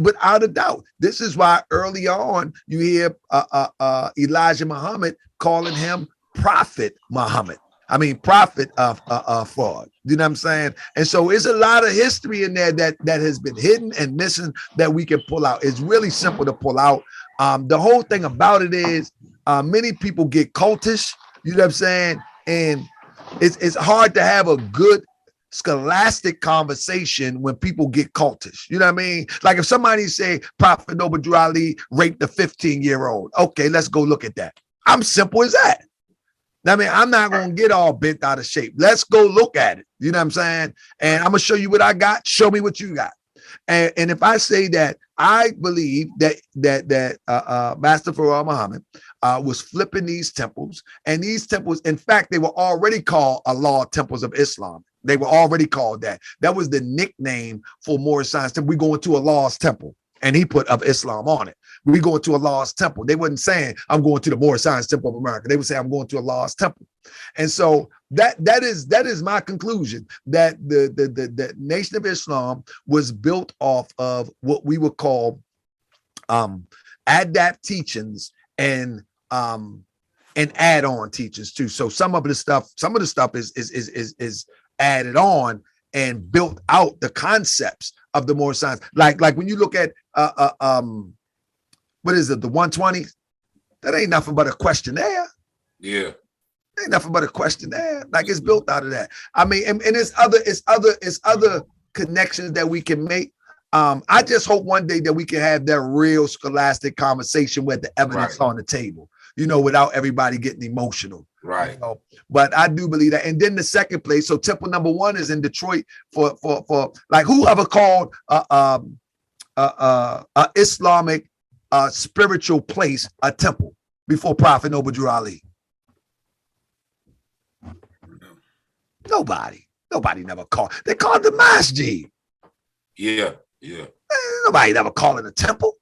Without a doubt. This is why early on you hear Elijah Muhammad calling him Prophet Muhammad. I mean, prophet of fraud. You know what I'm saying? And so there's a lot of history in there that has been hidden and missing that we can pull out. It's really simple to pull out. The whole thing about it is many people get cultish. You know what I'm saying? And it's hard to have a good scholastic conversation when people get cultish. You know what I mean? Like if somebody say Prophet Noble Drew Ali raped a 15-year-old. Okay, let's go look at that. I'm simple as that. I mean, I'm not going to get all bent out of shape. Let's go look at it. You know what I'm saying? And I'm going to show you what I got. Show me what you got. And if I say that I believe that Master Farrar Muhammad was flipping these temples, and these temples, in fact, they were already called Allah Temples of Islam. They were already called that. That was the nickname for Moorish Science Temple. We going to Allah's temple, and he put of Islam on it. We going to Allah's temple. They wasn't saying I'm going to the Moorish Science Temple of America. They would say I'm going to Allah's temple. And so that is my conclusion, that the Nation of Islam was built off of what we would call adapt teachings and add-on teachings too. So some of the stuff is added on and built out the concepts of the Moorish science. Like when you look at what is it, the 120? That ain't nothing but a questionnaire. Yeah. Ain't nothing but a questionnaire. Like it's built out of that. I mean, and it's other connections that we can make. I just hope one day that we can have that real scholastic conversation with the evidence on the table, you know, without everybody getting emotional. Right. You know? But I do believe that. And then the second place, so temple number 1 is in Detroit for like whoever called Islamic spiritual place a temple before Prophet Noble Drew Ali. Nobody never called. They called the masjid. Yeah. Nobody never called it a temple.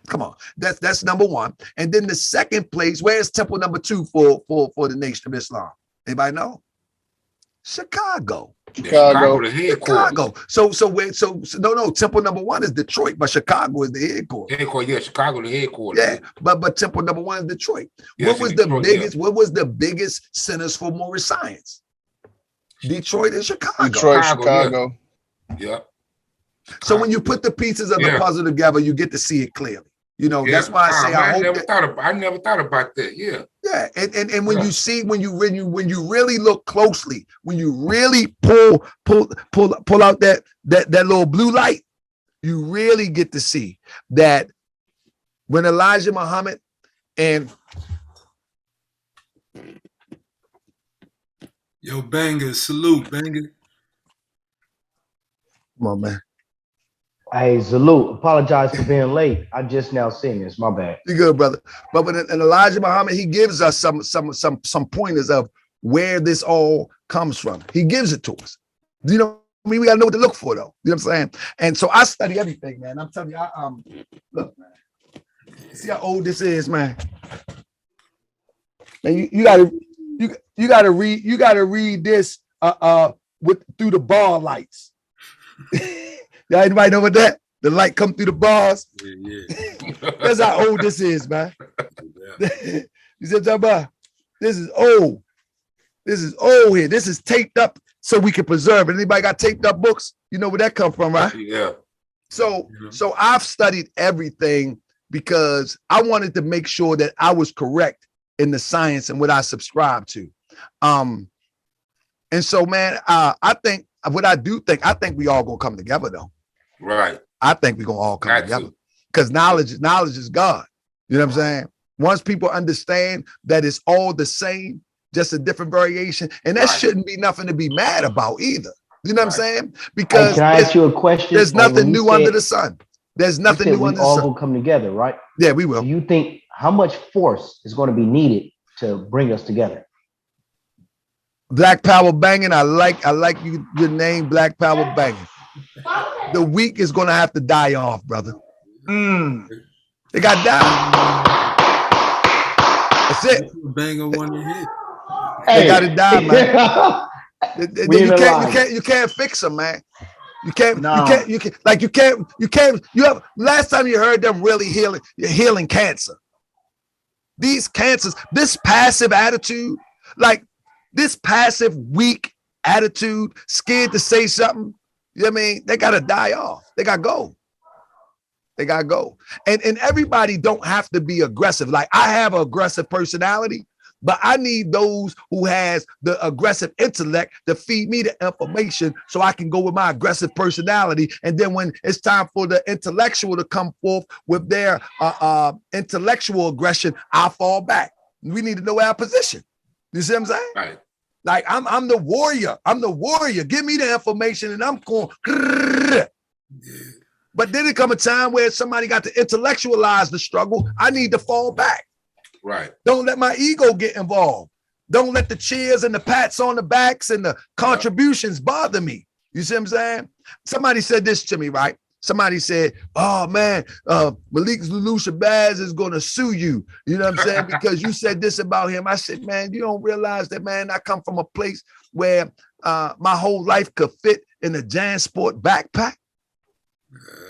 Come on, that's number 1. And then the second place, where's temple number 2 for the Nation of Islam? Anybody know? Chicago. Chicago, the headquarters. Chicago. So no. Temple number 1 is Detroit, but Chicago is the headquarters. Yeah, Chicago, the headquarters. Yeah, but temple number 1 is Detroit. Yes, What was Detroit, the biggest? What was the biggest centers for Moorish science? Detroit and Chicago. Chicago. Yeah. So when you put the pieces of the puzzle together, you get to see it clearly. You know, Yeah. that's why I say I hope I never thought about that. Yeah. Yeah, and when you see when you really look closely, when you really pull out that little blue light, you really get to see that when Elijah Muhammad and Yo, Banger, salute, Banger. come on, man. Hey, salute. Apologize for being late. I just now seen this. My bad. You good, brother. But when Elijah Muhammad, he gives us some pointers of where this all comes from. He gives it to us. You know, I mean, we gotta know what to look for, though. You know what I'm saying? And so I study everything, man. I'm telling you, look, man. See how old this is, man. And you gotta read this through the bar lights. Y'all anybody know what that? The light come through the bars. Yeah. That's how old this is, man. Yeah. You said, Jabba, this is old. This is old here. This is taped up so we can preserve it. Anybody got taped up books? You know where that come from, right? Yeah. So I've studied everything because I wanted to make sure that I was correct in the science and what I subscribe to. And so, man, I think we all gonna come together, though. Right. I think we're gonna all come together because knowledge is God. You know what I'm saying? Once people understand that it's all the same, just a different variation, and that shouldn't be nothing to be mad about either. You know what I'm saying? Because can I ask you a question? There's nothing new under the sun. There's nothing new under the sun. We all will come together, right? Yeah, we will. Do you think how much force is going to be needed to bring us together? Black Power Banging. I like your name, Black Power Banging. The weak is gonna have to die off, brother. They got to die. That's it. Banger one to hit. They got to die, man. You can't fix them, man. You can't. Last time you heard them really healing cancer. These cancers, this passive attitude, like this passive, weak attitude, scared to say something. You know what I mean? They got to die off. They got to go. They got to go. And everybody don't have to be aggressive. Like I have an aggressive personality, but I need those who has the aggressive intellect to feed me the information so I can go with my aggressive personality. And then when it's time for the intellectual to come forth with their intellectual aggression, I'll fall back. We need to know our position. You see what I'm saying? Right. Like I'm the warrior. I'm the warrior. Give me the information and I'm going. But then there come a time where somebody got to intellectualize the struggle. I need to fall back. Right. Don't let my ego get involved. Don't let the cheers and the pats on the backs and the contributions bother me. You see what I'm saying? Somebody said this to me, right? Somebody said, oh man, Malik Zulu Shabazz is going to sue you. You know what I'm saying? Because you said this about him. I said, man, you don't realize that, man, I come from a place where my whole life could fit in a JanSport backpack.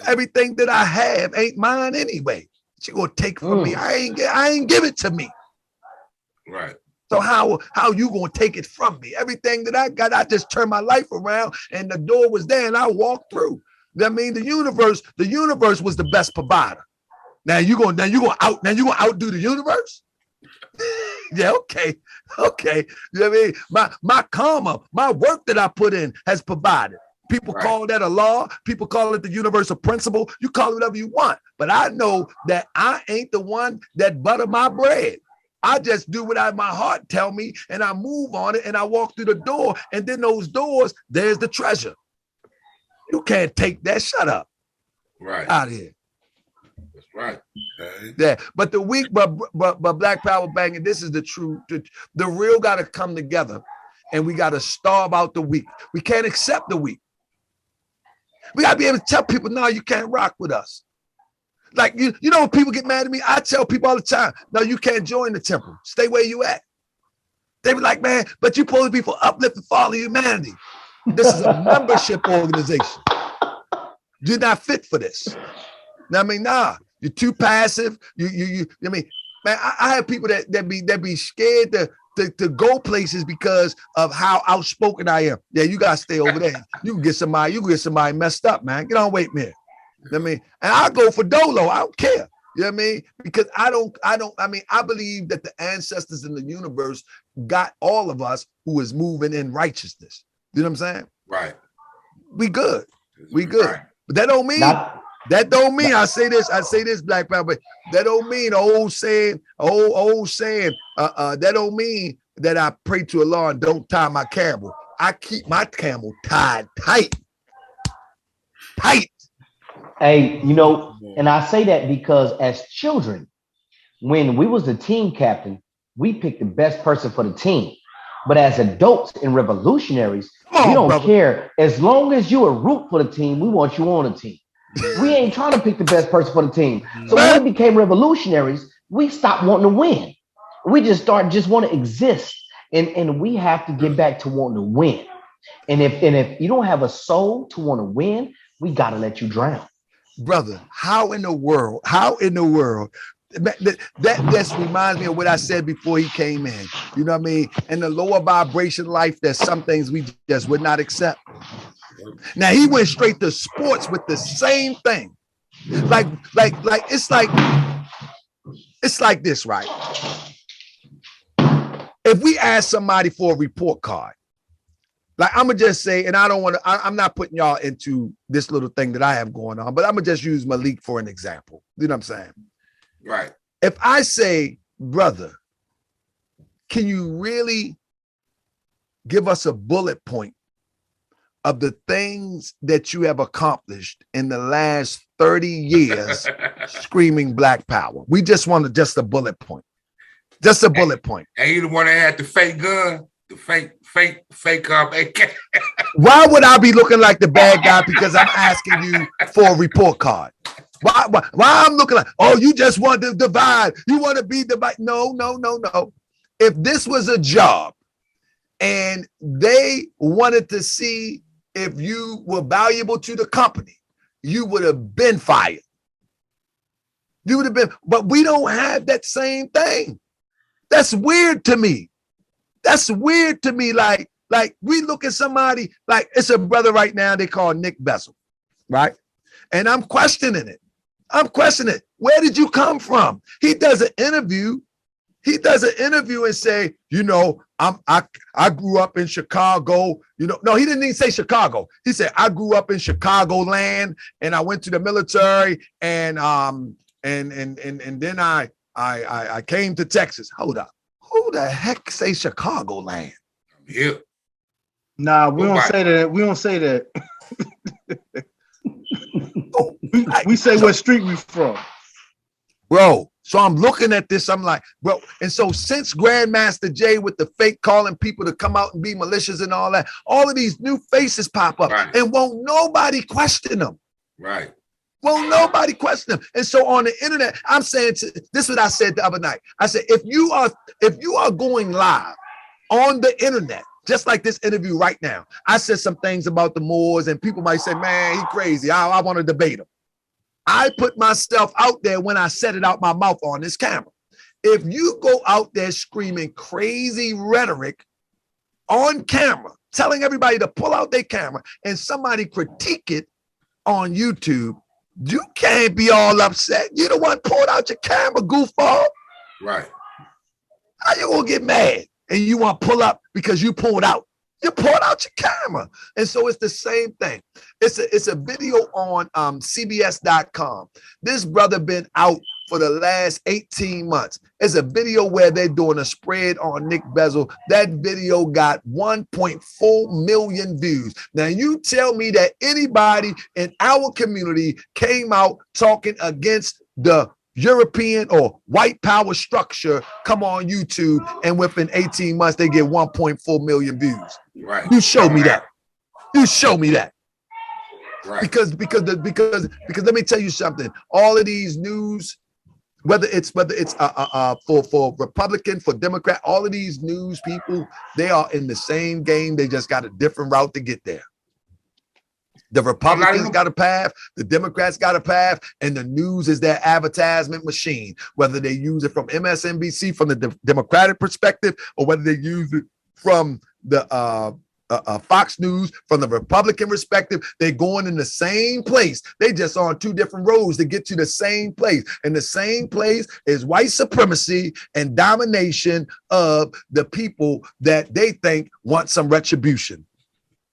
Everything that I have ain't mine anyway. She gonna take from me. I ain't give it to me. Right. So how you gonna take it from me? Everything that I got, I just turned my life around and the door was there and I walked through. I mean, the universe was the best provider. Now you gonna outdo the universe? Yeah, okay. You know what I mean? My karma, my work that I put in has provided. People call that a law. People call it the universal principle. You call it whatever you want. But I know that I ain't the one that butter my bread. I just do what my heart tell me and I move on it and I walk through the door and then those doors, there's the treasure. You can't take that. Shut up. Right. Out of here. That's right. Yeah. But the weak, but Black Power Banging, this is the truth. The real got to come together and we got to starve out the weak. We can't accept the weak. We got to be able to tell people, no, you can't rock with us. Like, you know, when people get mad at me, I tell people all the time, no, you can't join the temple. Stay where you at. They be like, man, but you're supposed to be for uplift and follow humanity. This is a membership organization. You're not fit for this. I mean, nah, you're too passive. I mean, man, I have people that be scared to go places because of how outspoken I am. Yeah, you gotta stay over there. You can get somebody messed up, man. Get on, wait, man. I mean, and I go for Dolo. I don't care. You know what I mean? Because I believe that the ancestors in the universe got all of us who is moving in righteousness. You know what I'm saying? Right. We good. We good. Right. But that don't mean I say this, Black Power, but that don't mean old saying, that don't mean that I pray to Allah and don't tie my camel. I keep my camel tied tight. Hey, you know, and I say that because as children, when we was the team captain, we picked the best person for the team. But as adults and revolutionaries, we don't care. As long as you are root for the team, we want you on the team. We ain't trying to pick the best person for the team. So when we became revolutionaries, we stopped wanting to win. We just want to exist. And we have to get back to wanting to win. And if you don't have a soul to want to win, we got to let you drown. Brother, how in the world that just reminds me of what I said before he came in. You know what I mean? In the lower vibration life, there's some things we just would not accept. Now he went straight to sports with the same thing. Like it's like this, right? If we ask somebody for a report card, like I'm gonna just say, and I'm not putting y'all into this little thing that I have going on, but I'm gonna just use Malik for an example. You know what I'm saying? Right. If I say, brother, can you really give us a bullet point of the things that you have accomplished in the last 30 years screaming Black Power? We just wanted just a bullet point. Just a bullet point. And you the one that had the fake gun, the fake AK. Why would I be looking like the bad guy because I'm asking you for a report card? Why I'm looking like, oh, you just want to divide. You want to be divided. No. If this was a job and they wanted to see if you were valuable to the company, you would have been fired. You would have been, but we don't have that same thing. That's weird to me. Like we look at somebody, like it's a brother right now they call Nick Bezel, right? And I'm questioning it. Where did you come from? He does an interview and say, you know, I grew up in Chicago. You know, no, he didn't even say Chicago. He said, I grew up in Chicagoland and I went to the military and then I came to Texas. Hold up. Who the heck say Chicagoland? Yeah. Nah, we don't say that. We don't say that. we say what street we from. Bro, so I'm looking at this. I'm like, bro. And so since Grandmaster Jay with the fake calling people to come out and be malicious and all that, all of these new faces pop up and won't nobody question them. Right. Won't nobody question them. And so on the internet, I'm saying, this is what I said the other night. I said, if you are going live on the internet, just like this interview right now, I said some things about the Moors and people might say, man, he crazy. I want to debate him. I put myself out there when I said it out my mouth on this camera. If you go out there screaming crazy rhetoric on camera, telling everybody to pull out their camera and somebody critique it on YouTube, you can't be all upset. You the one pulled out your camera, goofball. Right. How you gonna get mad and you want to pull up because you pulled out? You pulled out your camera. And so it's the same thing. It's a video on CBS.com. This brother been out for the last 18 months. It's a video where they're doing a spread on Nick Bezel. That video got 1.4 million views. Now you tell me that anybody in our community came out talking against the European or white power structure, come on YouTube, and within 18 months they get 1.4 million views. Right. You show me that. You show me that. Right. Because let me tell you something. All of these news, whether it's for Republican, for Democrat, all of these news people, they are in the same game. They just got a different route to get there. The Republicans got a path, the Democrats got a path, and the news is their advertisement machine, whether they use it from MSNBC from the Democratic perspective or whether they use it from the Fox News, from the Republican perspective, they're going in the same place. They just on two different roads to get to the same place. And the same place is white supremacy and domination of the people that they think want some retribution.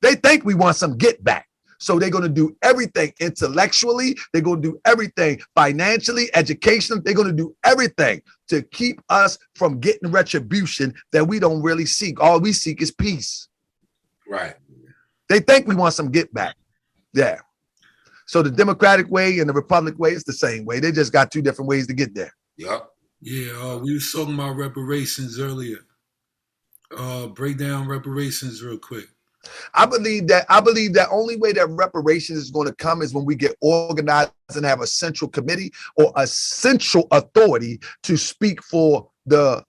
They think we want some get back. So they're going to do everything intellectually. They're going to do everything financially, educationally. They're going to do everything to keep us from getting retribution that we don't really seek. All we seek is peace. Right. They think we want some get back. Yeah. So the Democratic way and the Republican way is the same way. They just got two different ways to get there. Yep. Yeah, we was talking about reparations earlier. Break down reparations real quick. I believe that only way that reparations is going to come is when we get organized and have a central committee or a central authority to speak for the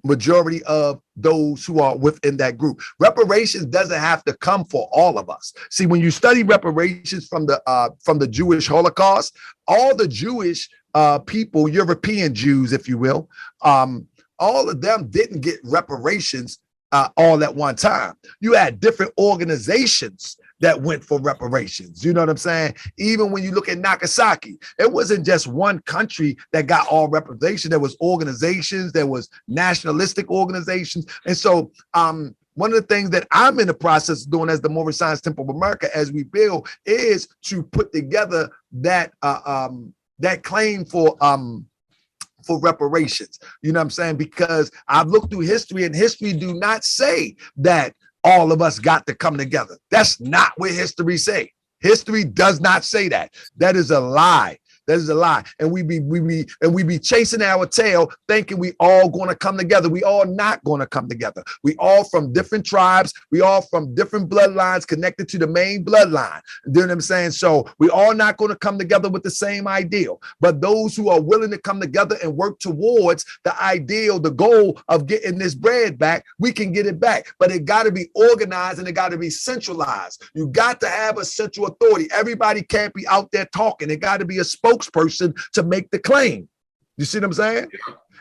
majority of those who are within that group. Reparations doesn't have to come for all of us. See, when you study reparations from the Jewish Holocaust, all the Jewish people, European Jews, if you will, all of them didn't get reparations all at one time. You had different organizations that went for reparations. You know what I'm saying? Even when you look at Nagasaki, it wasn't just one country that got all reparations. There was organizations, there was nationalistic organizations. And so one of the things that I'm in the process of doing as the Moorish Science Temple of America as we build is to put together that that claim for reparations. You know what I'm saying? Because I've looked through history, and history do not say that all of us got to come together. That's not what history say. History does not say that. That is a lie. That is a lie. And we be chasing our tail thinking we all going to come together. We all not going to come together. We all from different tribes. We all from different bloodlines connected to the main bloodline. You know what I'm saying? So we all not going to come together with the same ideal. But those who are willing to come together and work towards the ideal, the goal of getting this bread back, we can get it back. But it got to be organized and it got to be centralized. You got to have a central authority. Everybody can't be out there talking. It got to be a spokesperson to make the claim. You see what I'm saying?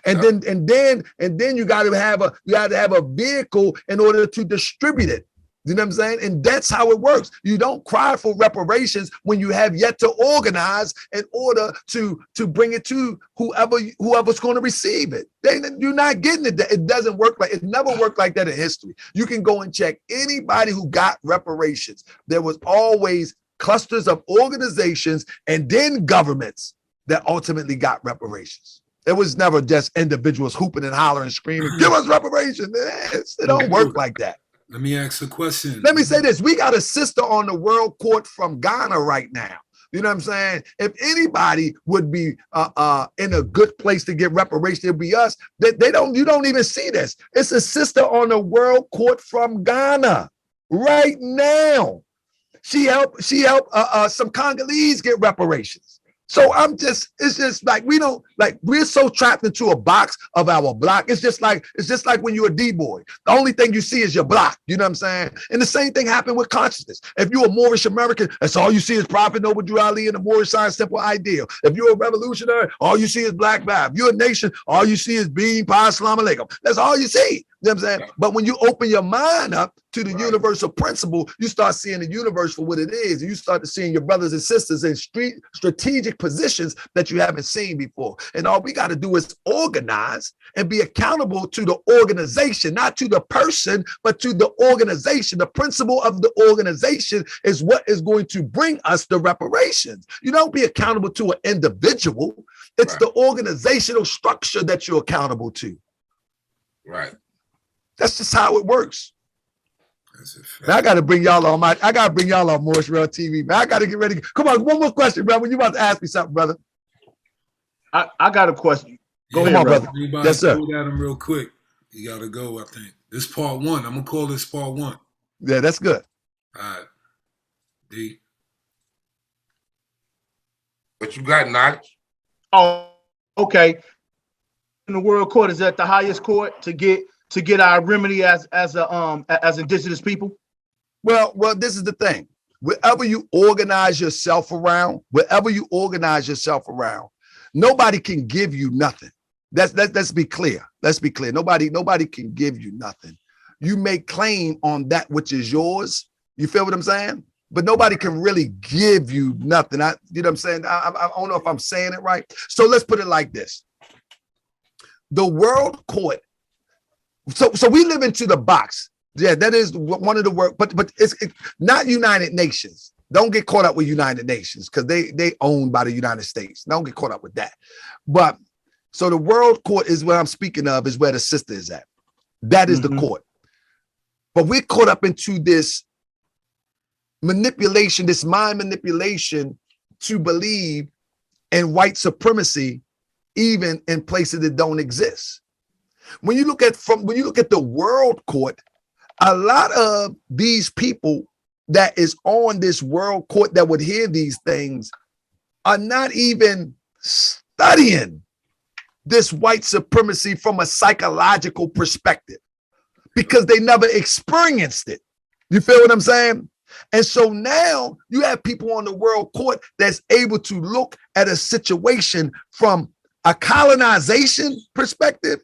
And then you got to have a vehicle in order to distribute it. You know what I'm saying? And that's how it works. You don't cry for reparations when you have yet to organize in order to bring it to whoever's going to receive it. You're not getting it. It doesn't work like it never worked like that in history. You can go and check anybody who got reparations. There was always clusters of organizations and then governments that ultimately got reparations. It was never just individuals hooping and hollering and screaming, give us reparations. It don't work like that. Let me ask a question. Let me say this. We got a sister on the world court from Ghana right now. You know what I'm saying? If anybody would be in a good place to get reparations, it'd be us. You don't even see this. It's a sister on the world court from Ghana right now. She helped some Congolese get reparations. So it's just like we're so trapped into a box of our block. It's just like when you're a D-boy. The only thing you see is your block. You know what I'm saying? And the same thing happened with consciousness. If you're a Moorish American, that's all you see is Prophet Noble Drew Ali and the Moorish Science Temple ideal. If you're a revolutionary, all you see is Black Vibe. If you're a nation, all you see is Bean, Pa, Salam Alaikum. That's all you see. You know what I'm saying? But when you open your mind up to the universal principle, you start seeing the universe for what it is. And you start to seeing your brothers and sisters in strategic positions that you haven't seen before. And all we got to do is organize and be accountable to the organization, not to the person, but to the organization. The principle of the organization is what is going to bring us the reparations. You don't be accountable to an individual. It's the organizational structure that you're accountable to. Right. That's just how it works. Man, I gotta bring y'all on Moorish Real TV. Man, I gotta get ready. Come on, one more question, brother. You about to ask me something, brother? I got a question. Go ahead, brother. Yes, sir. Go at him real quick. You gotta go. I think this part one. I'm gonna call this part one. Yeah, that's good. All right. D. What you got, knowledge? Oh, okay. In the world court is at the highest court to get our remedy as indigenous people? Well, this is the thing. Wherever you organize yourself around, nobody can give you nothing. Let's be clear. Let's be clear. Nobody can give you nothing. you make claim on that which is yours. You feel what I'm saying? But nobody can really give you nothing. You know what I'm saying? I don't know if I'm saying it right. So let's put it like this. The world court. So we live into the box. Yeah, that is one of the work, but it's not United Nations. Don't get caught up with United Nations because they owned by the United States. Don't get caught up with that. But so the world court is what I'm speaking of, is where the sister is at. That is the court. But we're caught up into this manipulation, this mind manipulation to believe in white supremacy, even in places that don't exist. When you look at the world court, a lot of these people that is on this world court that would hear these things are not even studying this white supremacy from a psychological perspective because they never experienced it. You feel what I'm saying? And so now you have people on the world court that's able to look at a situation from a colonization perspective,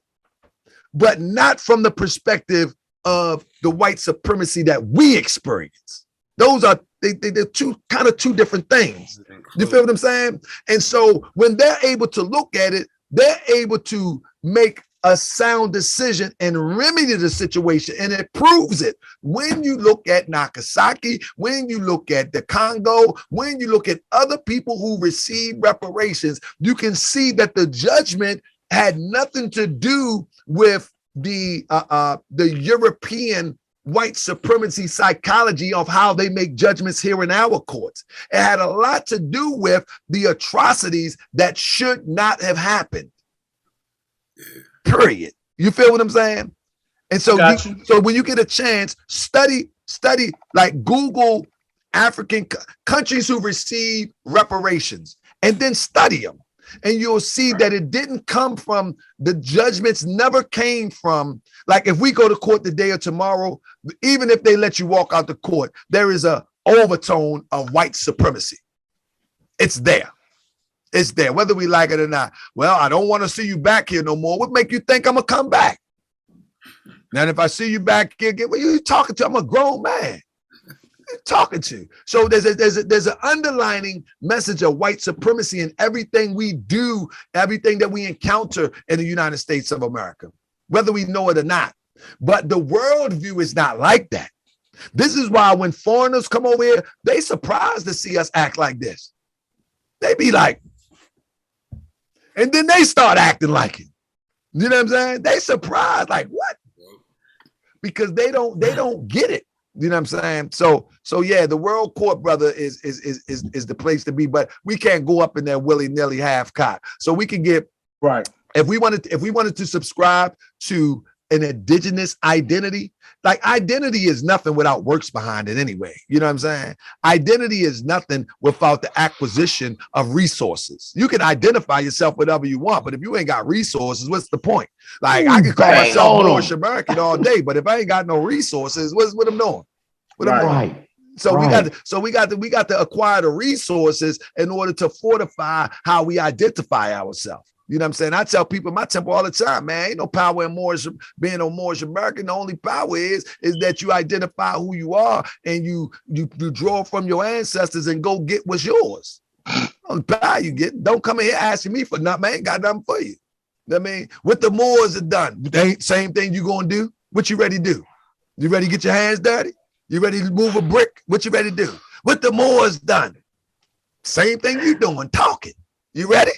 but not from the perspective of the white supremacy that we experience. Those are they're two different things. You feel what I'm saying? And so when they're able to look at it, they're able to make a sound decision and remedy the situation. And it proves it. When you look at Nagasaki, when you look at the Congo, when you look at other people who receive reparations, you can see that the judgment had nothing to do with the European white supremacy psychology of how they make judgments here in our courts. It had a lot to do with the atrocities that should not have happened. Period. You feel what I'm saying? And so, so when you get a chance, study, like Google African countries who receive reparations, and then study them. And you'll see that it didn't come from, the judgments never came from, like if we go to court today or tomorrow, even if they let you walk out the court, there is a overtone of white supremacy. It's there. It's there, whether we like it or not. Well, I don't want to see you back here no more. What make you think I'm going to come back? Now, if I see you back here, what are you talking to? I'm a grown man. Talking to. So there's an underlining message of white supremacy in everything we do, everything that we encounter in the United States of America, whether we know it or not. But the worldview is not like that. This is why when foreigners come over here, they surprised to see us act like this. They be like, and then they start acting like it. You know what I'm saying? They surprised, like what? Because they don't get it. You know what I'm saying? So yeah, the world court, brother, is the place to be, but we can't go up in there willy-nilly half-cocked. So we can get right. If we wanted to subscribe to an indigenous identity, like identity is nothing without works behind it anyway. You know what I'm saying? Identity is nothing without the acquisition of resources. You can identify yourself whatever you want, but if you ain't got resources, what's the point? Like I can call myself Moorish American all day, but if I ain't got no resources, what I'm doing? What I'm doing? Right. So we got to acquire the resources in order to fortify how we identify ourselves. You know what I'm saying? I tell people in my temple all the time, man, ain't no power in Moorish, being a Moorish American. The only power is that you identify who you are and you draw from your ancestors and go get what's yours. The power you get. Don't come in here asking me for nothing. I ain't got nothing for you. You know what I mean? What the Moors have done, same thing you gonna do? What you ready to do? You ready to get your hands dirty? You ready to move a brick? What you ready to do? What the Moors done? Same thing you doing, talking. You ready?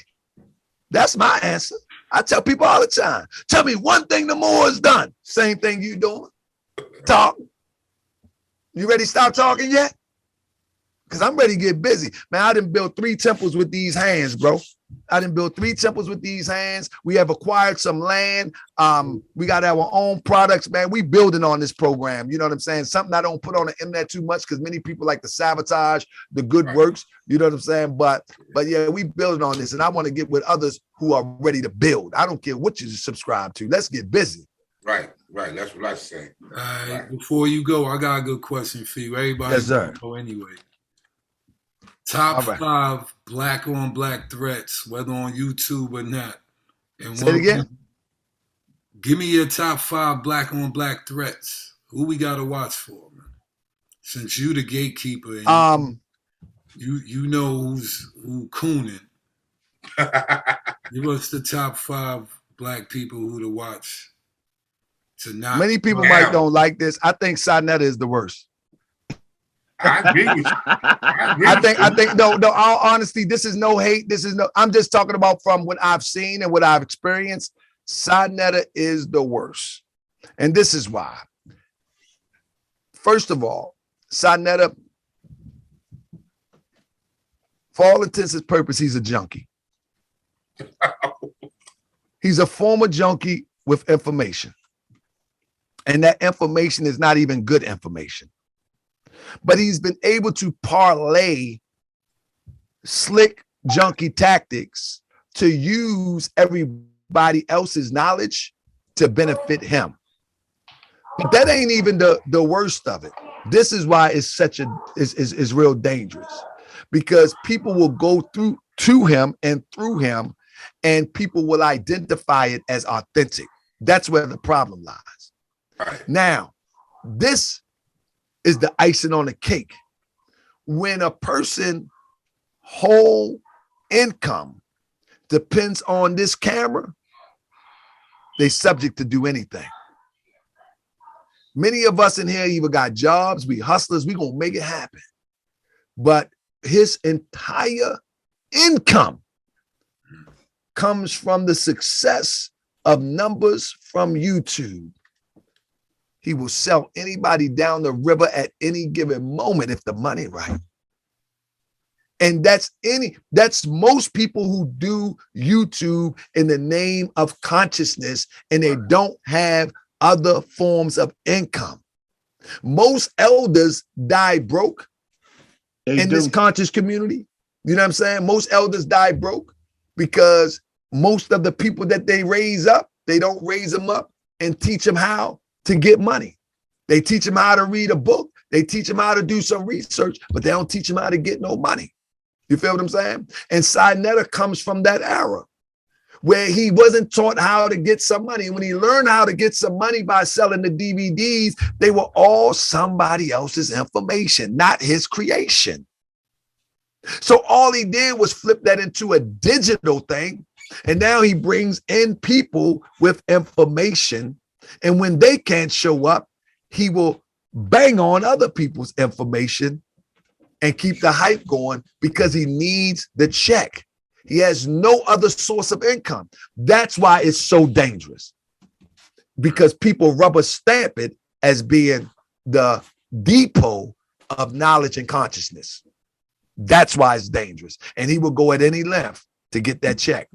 That's my answer. I tell people all the time, tell me one thing the Moors done. Same thing you doing. Talk. You ready to stop talking yet? Because I'm ready to get busy. Man, I done built 3 temples with these hands, bro. I done built 3 temples with these hands. We have acquired some land. We got our own products, man. We building on this program. You know what I'm saying? Something I don't put on the internet too much because many people like to sabotage the good works. You know what I'm saying? But yeah, we building on this, and I want to get with others who are ready to build. I don't care what you subscribe to. Let's get busy. Right. That's what I say. All right. Before you go, I got a good question for you. Everybody, yes, sir. Anyway. Top 5 black on black threats, whether on YouTube or not. And say it again. Give me your top 5 black on black threats. Who we got to watch for, man? Since you the gatekeeper, and you know who cooning. Give us the top 5 black people who to watch. To not. Many people might don't like this. I think Sarnetta is the worst. I agree with you. I think no, all honesty, this is no hate. I'm just talking about from what I've seen and what I've experienced. Sarnetta is the worst. And this is why. First of all, Sarnetta, for all intents and purposes, he's a junkie. He's a former junkie with information. And that information is not even good information. But he's been able to parlay slick junkie tactics to use everybody else's knowledge to benefit him. But that ain't even the worst of it. This is why it's is real dangerous, because people will go to him and through him, and people will identify it as authentic. That's where the problem lies. Right. Now, this is the icing on the cake. When a person whole income depends on this camera, they subject to do anything. Many of us in here either got jobs, we hustlers, we gonna make it happen. But his entire income comes from the success of numbers from YouTube. He will sell anybody down the river at any given moment if the money right. And that's most people who do YouTube in the name of consciousness, and they don't have other forms of income. Most elders die broke in this conscious community. You know what I'm saying? Most elders die broke because most of the people that they raise up, they don't raise them up and teach them how to get money. They teach them how to read a book. They teach them how to do some research, but they don't teach them how to get no money. You feel what I'm saying? And Sarnetta comes from that era where he wasn't taught how to get some money. When he learned how to get some money by selling the DVDs, they were all somebody else's information, not his creation. So all he did was flip that into a digital thing. And now he brings in people with information. And when they can't show up, he will bang on other people's information and keep the hype going because he needs the check. He has no other source of income. That's why it's so dangerous, because people rubber stamp it as being the depot of knowledge and consciousness. That's why it's dangerous. And he will go at any length to get that check.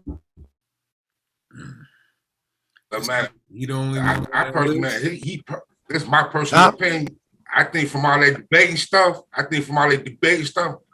But man, You don't. I personally, man, this is my personal opinion. I think from all that debating stuff,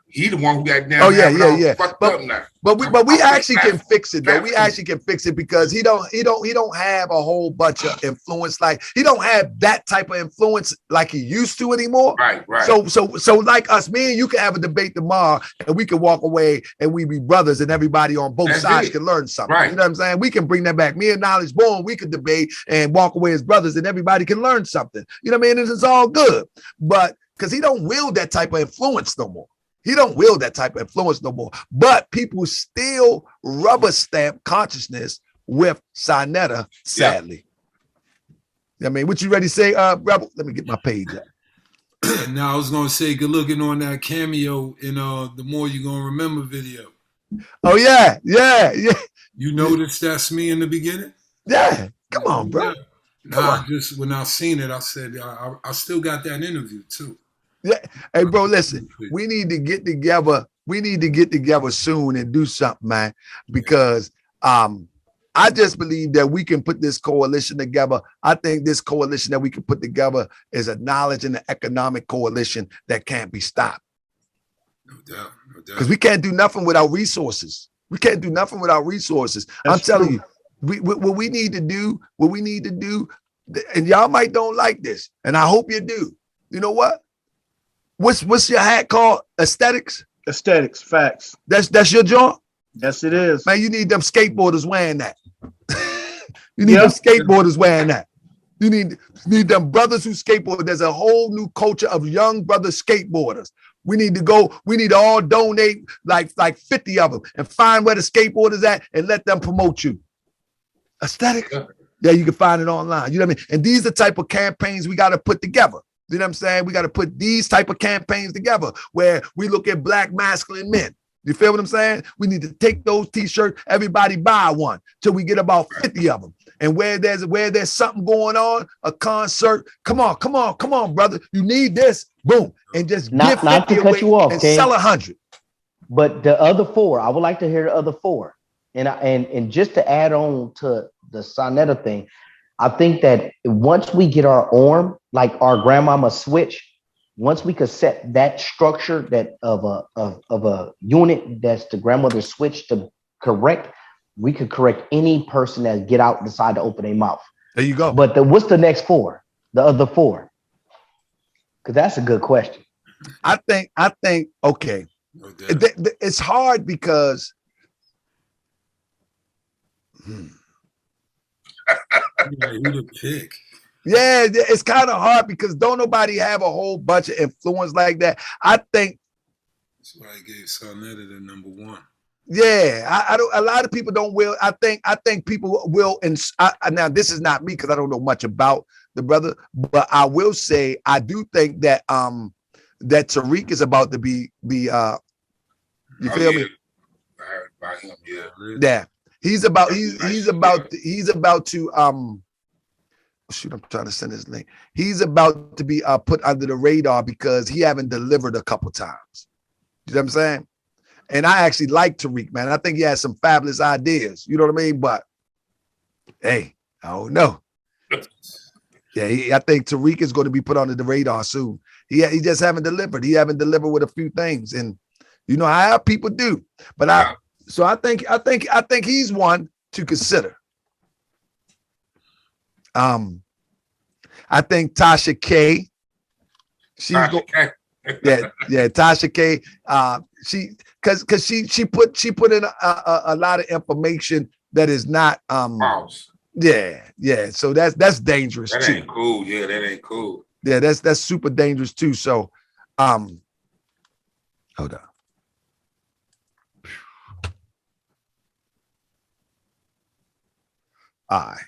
he the one who got down. Oh yeah. Fucked up now. But we actually can fix it though. We actually can fix it because he don't have a whole bunch of influence. Like he don't have that type of influence like he used to anymore. Right. So like us, me and you can have a debate tomorrow and we can walk away and we be brothers and everybody on both sides can learn something. Right. You know what I'm saying? We can bring that back. Me and Knowledge Born, we could debate and walk away as brothers and everybody can learn something. You know what I mean? It's all good. But because he don't wield that type of influence no more. He don't wield that type of influence no more. But people still rubber stamp consciousness with Sarnetta, sadly. Yeah. I mean, what you ready to say, Rebel? Let me get my page up. Now, I was going to say, good looking on that cameo in The More You Gonna Remember video. Oh, yeah. You noticed that's me in the beginning? Yeah. Come on, bro. Yeah. Just when I seen it, I said, I still got that interview, too. Yeah. Hey, bro, listen, we need to get together. We need to get together soon and do something, man, because I just believe that we can put this coalition together. I think this coalition that we can put together is a knowledge and an economic coalition that can't be stopped. No doubt. Because we can't do nothing without resources. I'm telling you, what we need to do, and y'all might don't like this, and I hope you do. You know what? What's your hat called? Aesthetics? Aesthetics, facts. That's your joint? Yes, it is. Man, you need them skateboarders wearing that. You need them skateboarders wearing that. You need them brothers who skateboard. There's a whole new culture of young brother skateboarders. We need to go, we need to all donate like 50 of them and find where the skateboarders at and let them promote you. Aesthetic? Yeah, you can find it online. You know what I mean? And these are the type of campaigns we got to put together. You know what I'm saying? We got to put these type of campaigns together where we look at black masculine men. You feel what I'm saying? We need to take those t-shirts, everybody buy one till we get about 50 of them. And where there's something going on, a concert, come on, brother. You need this, boom, and just not to cut you off, and King, sell 100. But the other 4, I would like to hear the other 4. And just to add on to the Sonetta thing, I think that once we get our arm, like our grandmama switch, once we could set that structure that of a unit that's the grandmother switch to correct, we could correct any person that get out and decide to open their mouth. There you go. But what's the next 4? The other 4? Because that's a good question. I think okay. It's hard because Who to pick? yeah, it's kind of hard because don't nobody have a whole bunch of influence like that. I think that's why I gave Sonetta the number 1. yeah, I don't. A lot of people don't will. I think people will. And now this is not me because I don't know much about the brother, but I will say I do think that that Tariq is about to be you feel me? I heard about him. Yeah. Yeah, he's about to shoot, I'm trying to send his link. He's about to be put under the radar because he haven't delivered a couple times. You know what I'm saying? And I actually like Tariq, man. I think he has some fabulous ideas. You know what I mean? But hey, I don't know. Yeah, I think Tariq is going to be put under the radar soon. He just haven't delivered. He haven't delivered with a few things, and you know how people do. But I think he's one to consider. I think Tasha K. Tasha K. Because she put in a lot of information that is not false. Yeah. So that's dangerous that too. Ain't cool. Yeah, that ain't cool. Yeah, that's super dangerous too. So hold on. All right.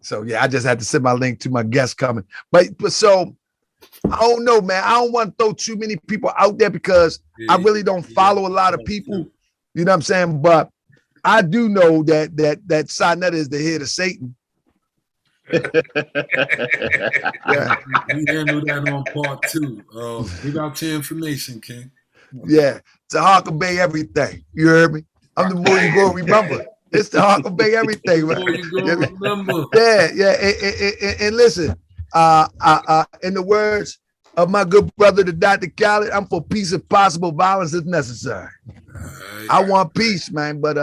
So yeah, I just had to send my link to my guest coming. But so I don't know, man. I don't want to throw too many people out there because I really don't follow a lot of people. You know what I'm saying? But I do know that Sonetta is the head of Satan. Yeah. We handle that on part 2. Give out your information, King. Yeah, Taharka Bey everything. You heard me? I'm the more you go remember. It's Taharka Bey everything, right? Remember. Yeah. And listen, in the words of my good brother, the Dr. Khaled, I'm for peace if possible, violence is necessary. I want peace, man, but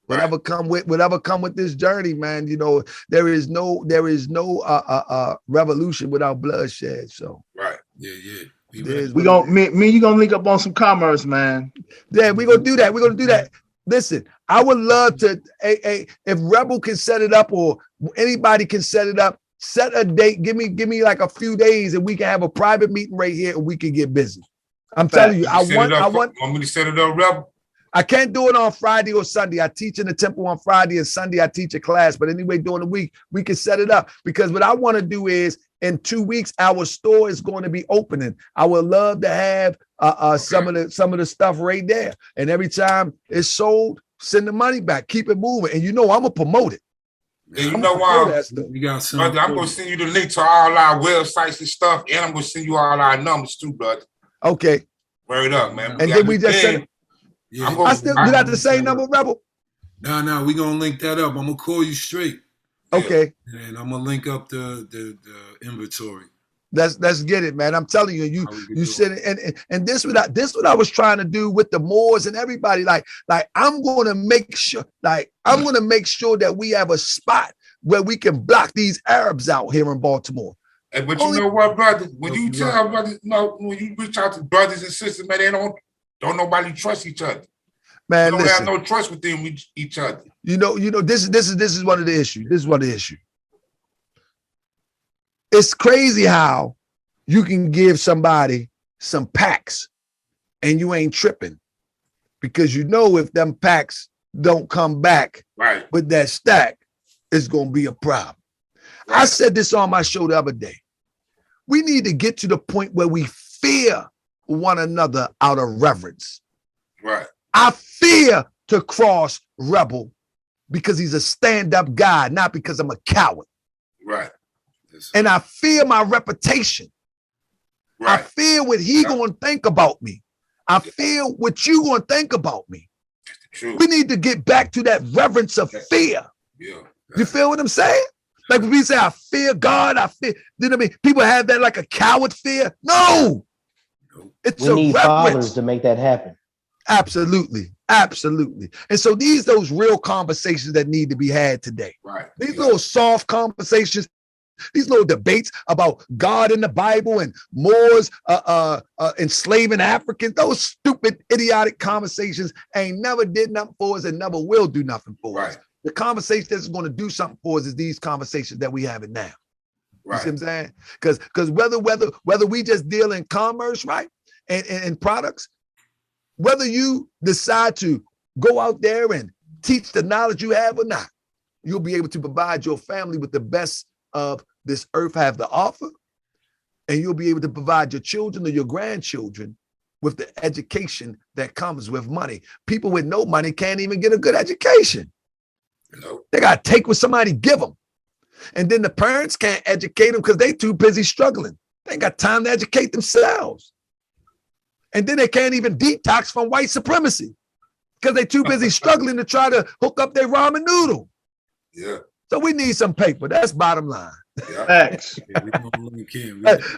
whatever come with this journey, man, you know, there is no revolution without bloodshed. So right. Yeah. We gonna me you gonna link up on some commerce, man. Yeah, we're gonna do that. Listen, I would love to if Rebel can set it up or anybody can set it up, set a date, give me like a few days and we can have a private meeting right here and we can get busy. I'm telling you, I want me to set it up, Rebel. I can't do it on Friday or Sunday. I teach in the temple on Friday and Sunday I teach a class. But anyway, during the week, we can set it up because what I want to do is in 2 weeks, our store is going to be opening. I would love to have some of the stuff right there. And every time it's sold, send the money back. Keep it moving. And you know, I'm going to promote it. And you know why? You got brother, I'm going to send you the link to all our websites and stuff. And I'm going to send you all our numbers too, brother. Okay. Word up, man. And then we just said, yeah, you got the same number, Rebel? No, we gonna link that up. I'm gonna call you straight. Okay. And I'm gonna link up the inventory. Let's get it, man. I'm telling you, you said it, and this what I was trying to do with the Moors and everybody. Like I'm gonna make sure that we have a spot where we can block these Arabs out here in Baltimore. Hey, but you know what, brother? When you tell brothers, when you reach out to brothers and sisters, man, they don't nobody trust each other. Man, We don't listen. have no trust within each other. You know, this is one of the issues. This is one of the issues. It's crazy how you can give somebody some packs and you ain't tripping, because you know if them packs don't come back Right. with that stack, it's gonna be a problem. Right. I said this on my show the other day. We need to get to the point where we fear one another out of reverence. Right. I fear to cross Rebel because he's a stand-up guy, not because I'm a coward. Right. And I fear my reputation. Right. I fear what he gonna think about me. I fear what you gonna think about me. True. We need to get back to that reverence of fear. Yeah. You feel what I'm saying? Like when we say, I fear God, I fear, you know what I mean? People have that like a coward fear. No, it's We a need reverence. fathers to make that happen. Absolutely, absolutely. And so those real conversations that need to be had today. Right. These little soft conversations, these little debates about God in the Bible and Moors enslaving Africans, those stupid, idiotic conversations ain't never did nothing for us and never will do nothing for us. Right. The conversation that's going to do something for us is these conversations that we having now. Right. You see what I'm saying? Because whether we just deal in commerce, right, and products, whether you decide to go out there and teach the knowledge you have or not, you'll be able to provide your family with the best of this earth have to offer, and you'll be able to provide your children or your grandchildren with the education that comes with money. People with no money can't even get a good education. Nope. They got to take what somebody give them. And then the parents can't educate them because they too busy struggling. They ain't got time to educate themselves. And then they can't even detox from white supremacy because they too busy struggling to try to hook up their ramen noodle. Yeah. So we need some paper. That's bottom line. Yeah. Facts.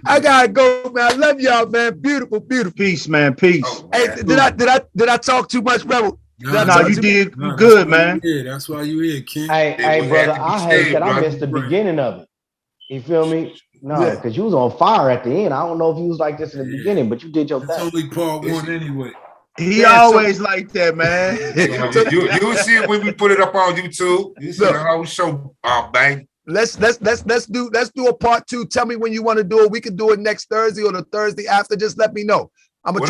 I gotta go, man. I love y'all, man. Beautiful, beautiful. Peace, man. Peace. Oh, Hey, man. did I talk too much, Rebel? No, you did good, man. Yeah, that's why you here, Ken. Hey, we brother, had to be I hate saved, that I brother. missed the beginning of it. You feel me? No, Yeah. because you was on fire at the end. I don't know if you was like this in the beginning, but you did your It's thing. only part one anyway. He Yeah, always like that, man. You will see it when we put it up on YouTube. You see the whole show, bang. Let's do a part 2. Tell me when you want to do it. We can do it next Thursday or the Thursday after. Just let me know. I'm gonna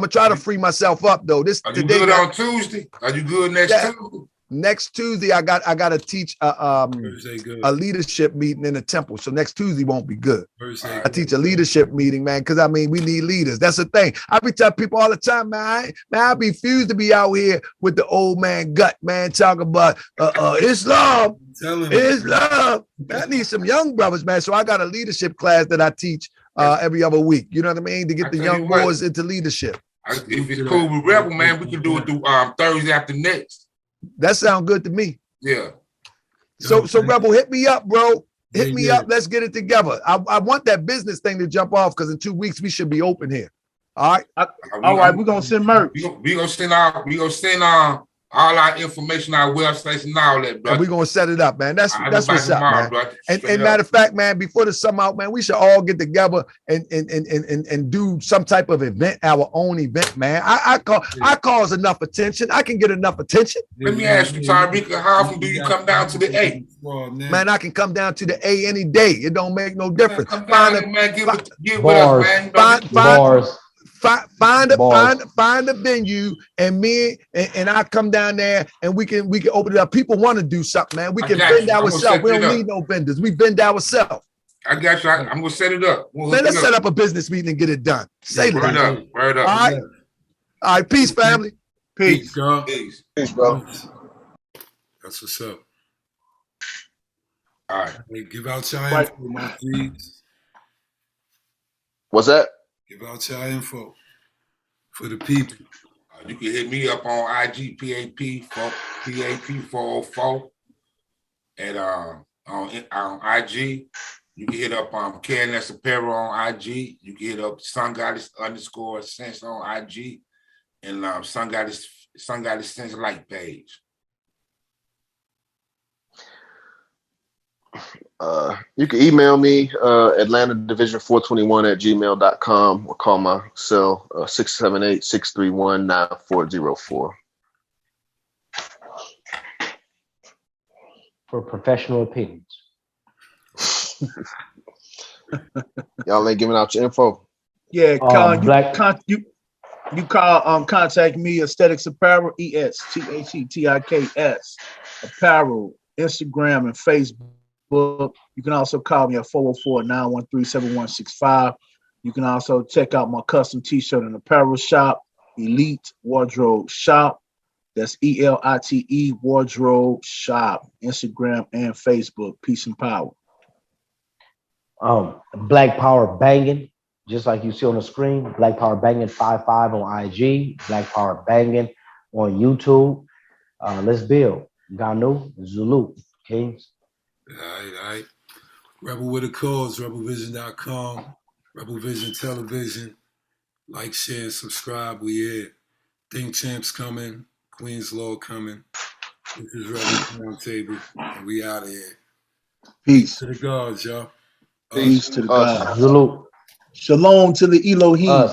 try to free myself up though. This Are you today good on Tuesday? Are you good next Tuesday? next Tuesday I gotta teach Thursday good. a leadership meeting in a temple. So next Tuesday won't be good. Thursday I teach a leadership meeting, man, because I mean we need leaders. That's the thing. I be telling people all the time, man. I refuse to be out here with the old man gut, man, talking about Islam. Islam. Man, I need some young brothers, man. So I got a leadership class that I teach every other week. You know what I mean? To get the young boys into leadership. If it's cool with Rebel, man, we can do it through Thursday after next. That sounds good to me. Yeah. So Rebel, hit me up, bro. Hit me up. Let's get it together. I want that business thing to jump off because in 2 weeks we should be open here. All right. All right, we're gonna send merch. We gonna send all our information, our websites and all that, bro. And we're gonna set it up, man. That's what's up, man. Bro. And matter of fact, man, before the summer out, man, we should all get together and do some type of event, our own event, man. I cause enough attention. I can get enough attention. Let me ask you, Tyreek, how often do you come down to the A? Man, I can come down to the A any day. It don't make no difference. Come down and, man, get with us, man. Bars. Find a venue, and me and I come down there and we can open it up. People want to do something, man. We can vend ourselves. We don't need no vendors. We vend ourselves. I got you. I'm gonna set it up. Man, let's set up a business meeting and get it done. Say that. Word up. All right. Peace, family. Peace. Peace, bro. That's what's up. All right. Hey, give out your info, my please. What's that? Give out your info for the people. You can hit me up on IG PAP404 and on IG. You can hit up KNS Apparel on IG. You can hit up Sun Goddess _Sense on IG and Sun Goddess Sense Light page. You can email me Atlanta Division 421@gmail.com or call my cell 678-631-9404. for professional opinions. Y'all ain't giving out your info. Yeah, you contact me, Aesthetics Apparel, ESTHETIKS Apparel, Instagram and Facebook. You can also call me at 404-913-7165. You can also check out my custom t-shirt and apparel shop, Elite Wardrobe Shop. That's ELITE Wardrobe Shop, Instagram and Facebook. Peace and power. Black Power Banging, just like you see on the screen. Black Power Banging 55 on IG. Black Power Banging on YouTube. Let's build. Ganu, Zulu, Kings. All right. Rebel with a Cause, rebelvision.com, Rebel Vision Television. Like, share, and subscribe. We here. Think Champs coming. Queen's Law coming. This is Rebel Roundtable, and we out of here. Peace to the gods, y'all. Peace to the gods. Zulu. Shalom to the Elohim.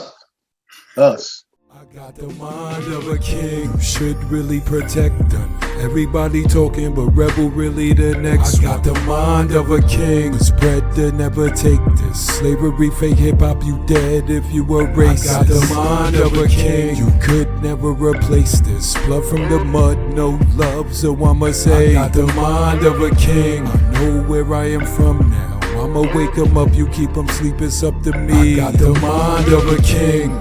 Us. I got the mind of a king, should really protect them. Everybody talking, but rebel really the next. I got the mind of a king, spread to never take this. Slavery, fake hip hop, you dead if you were racist. I got the mind of a king, you could never replace this. Blood from the mud, no love, so I'ma say I got the mind of a king. I know where I am from now. I'ma wake 'em up, you keep 'em sleep, it's up to me. I got the mind of a king.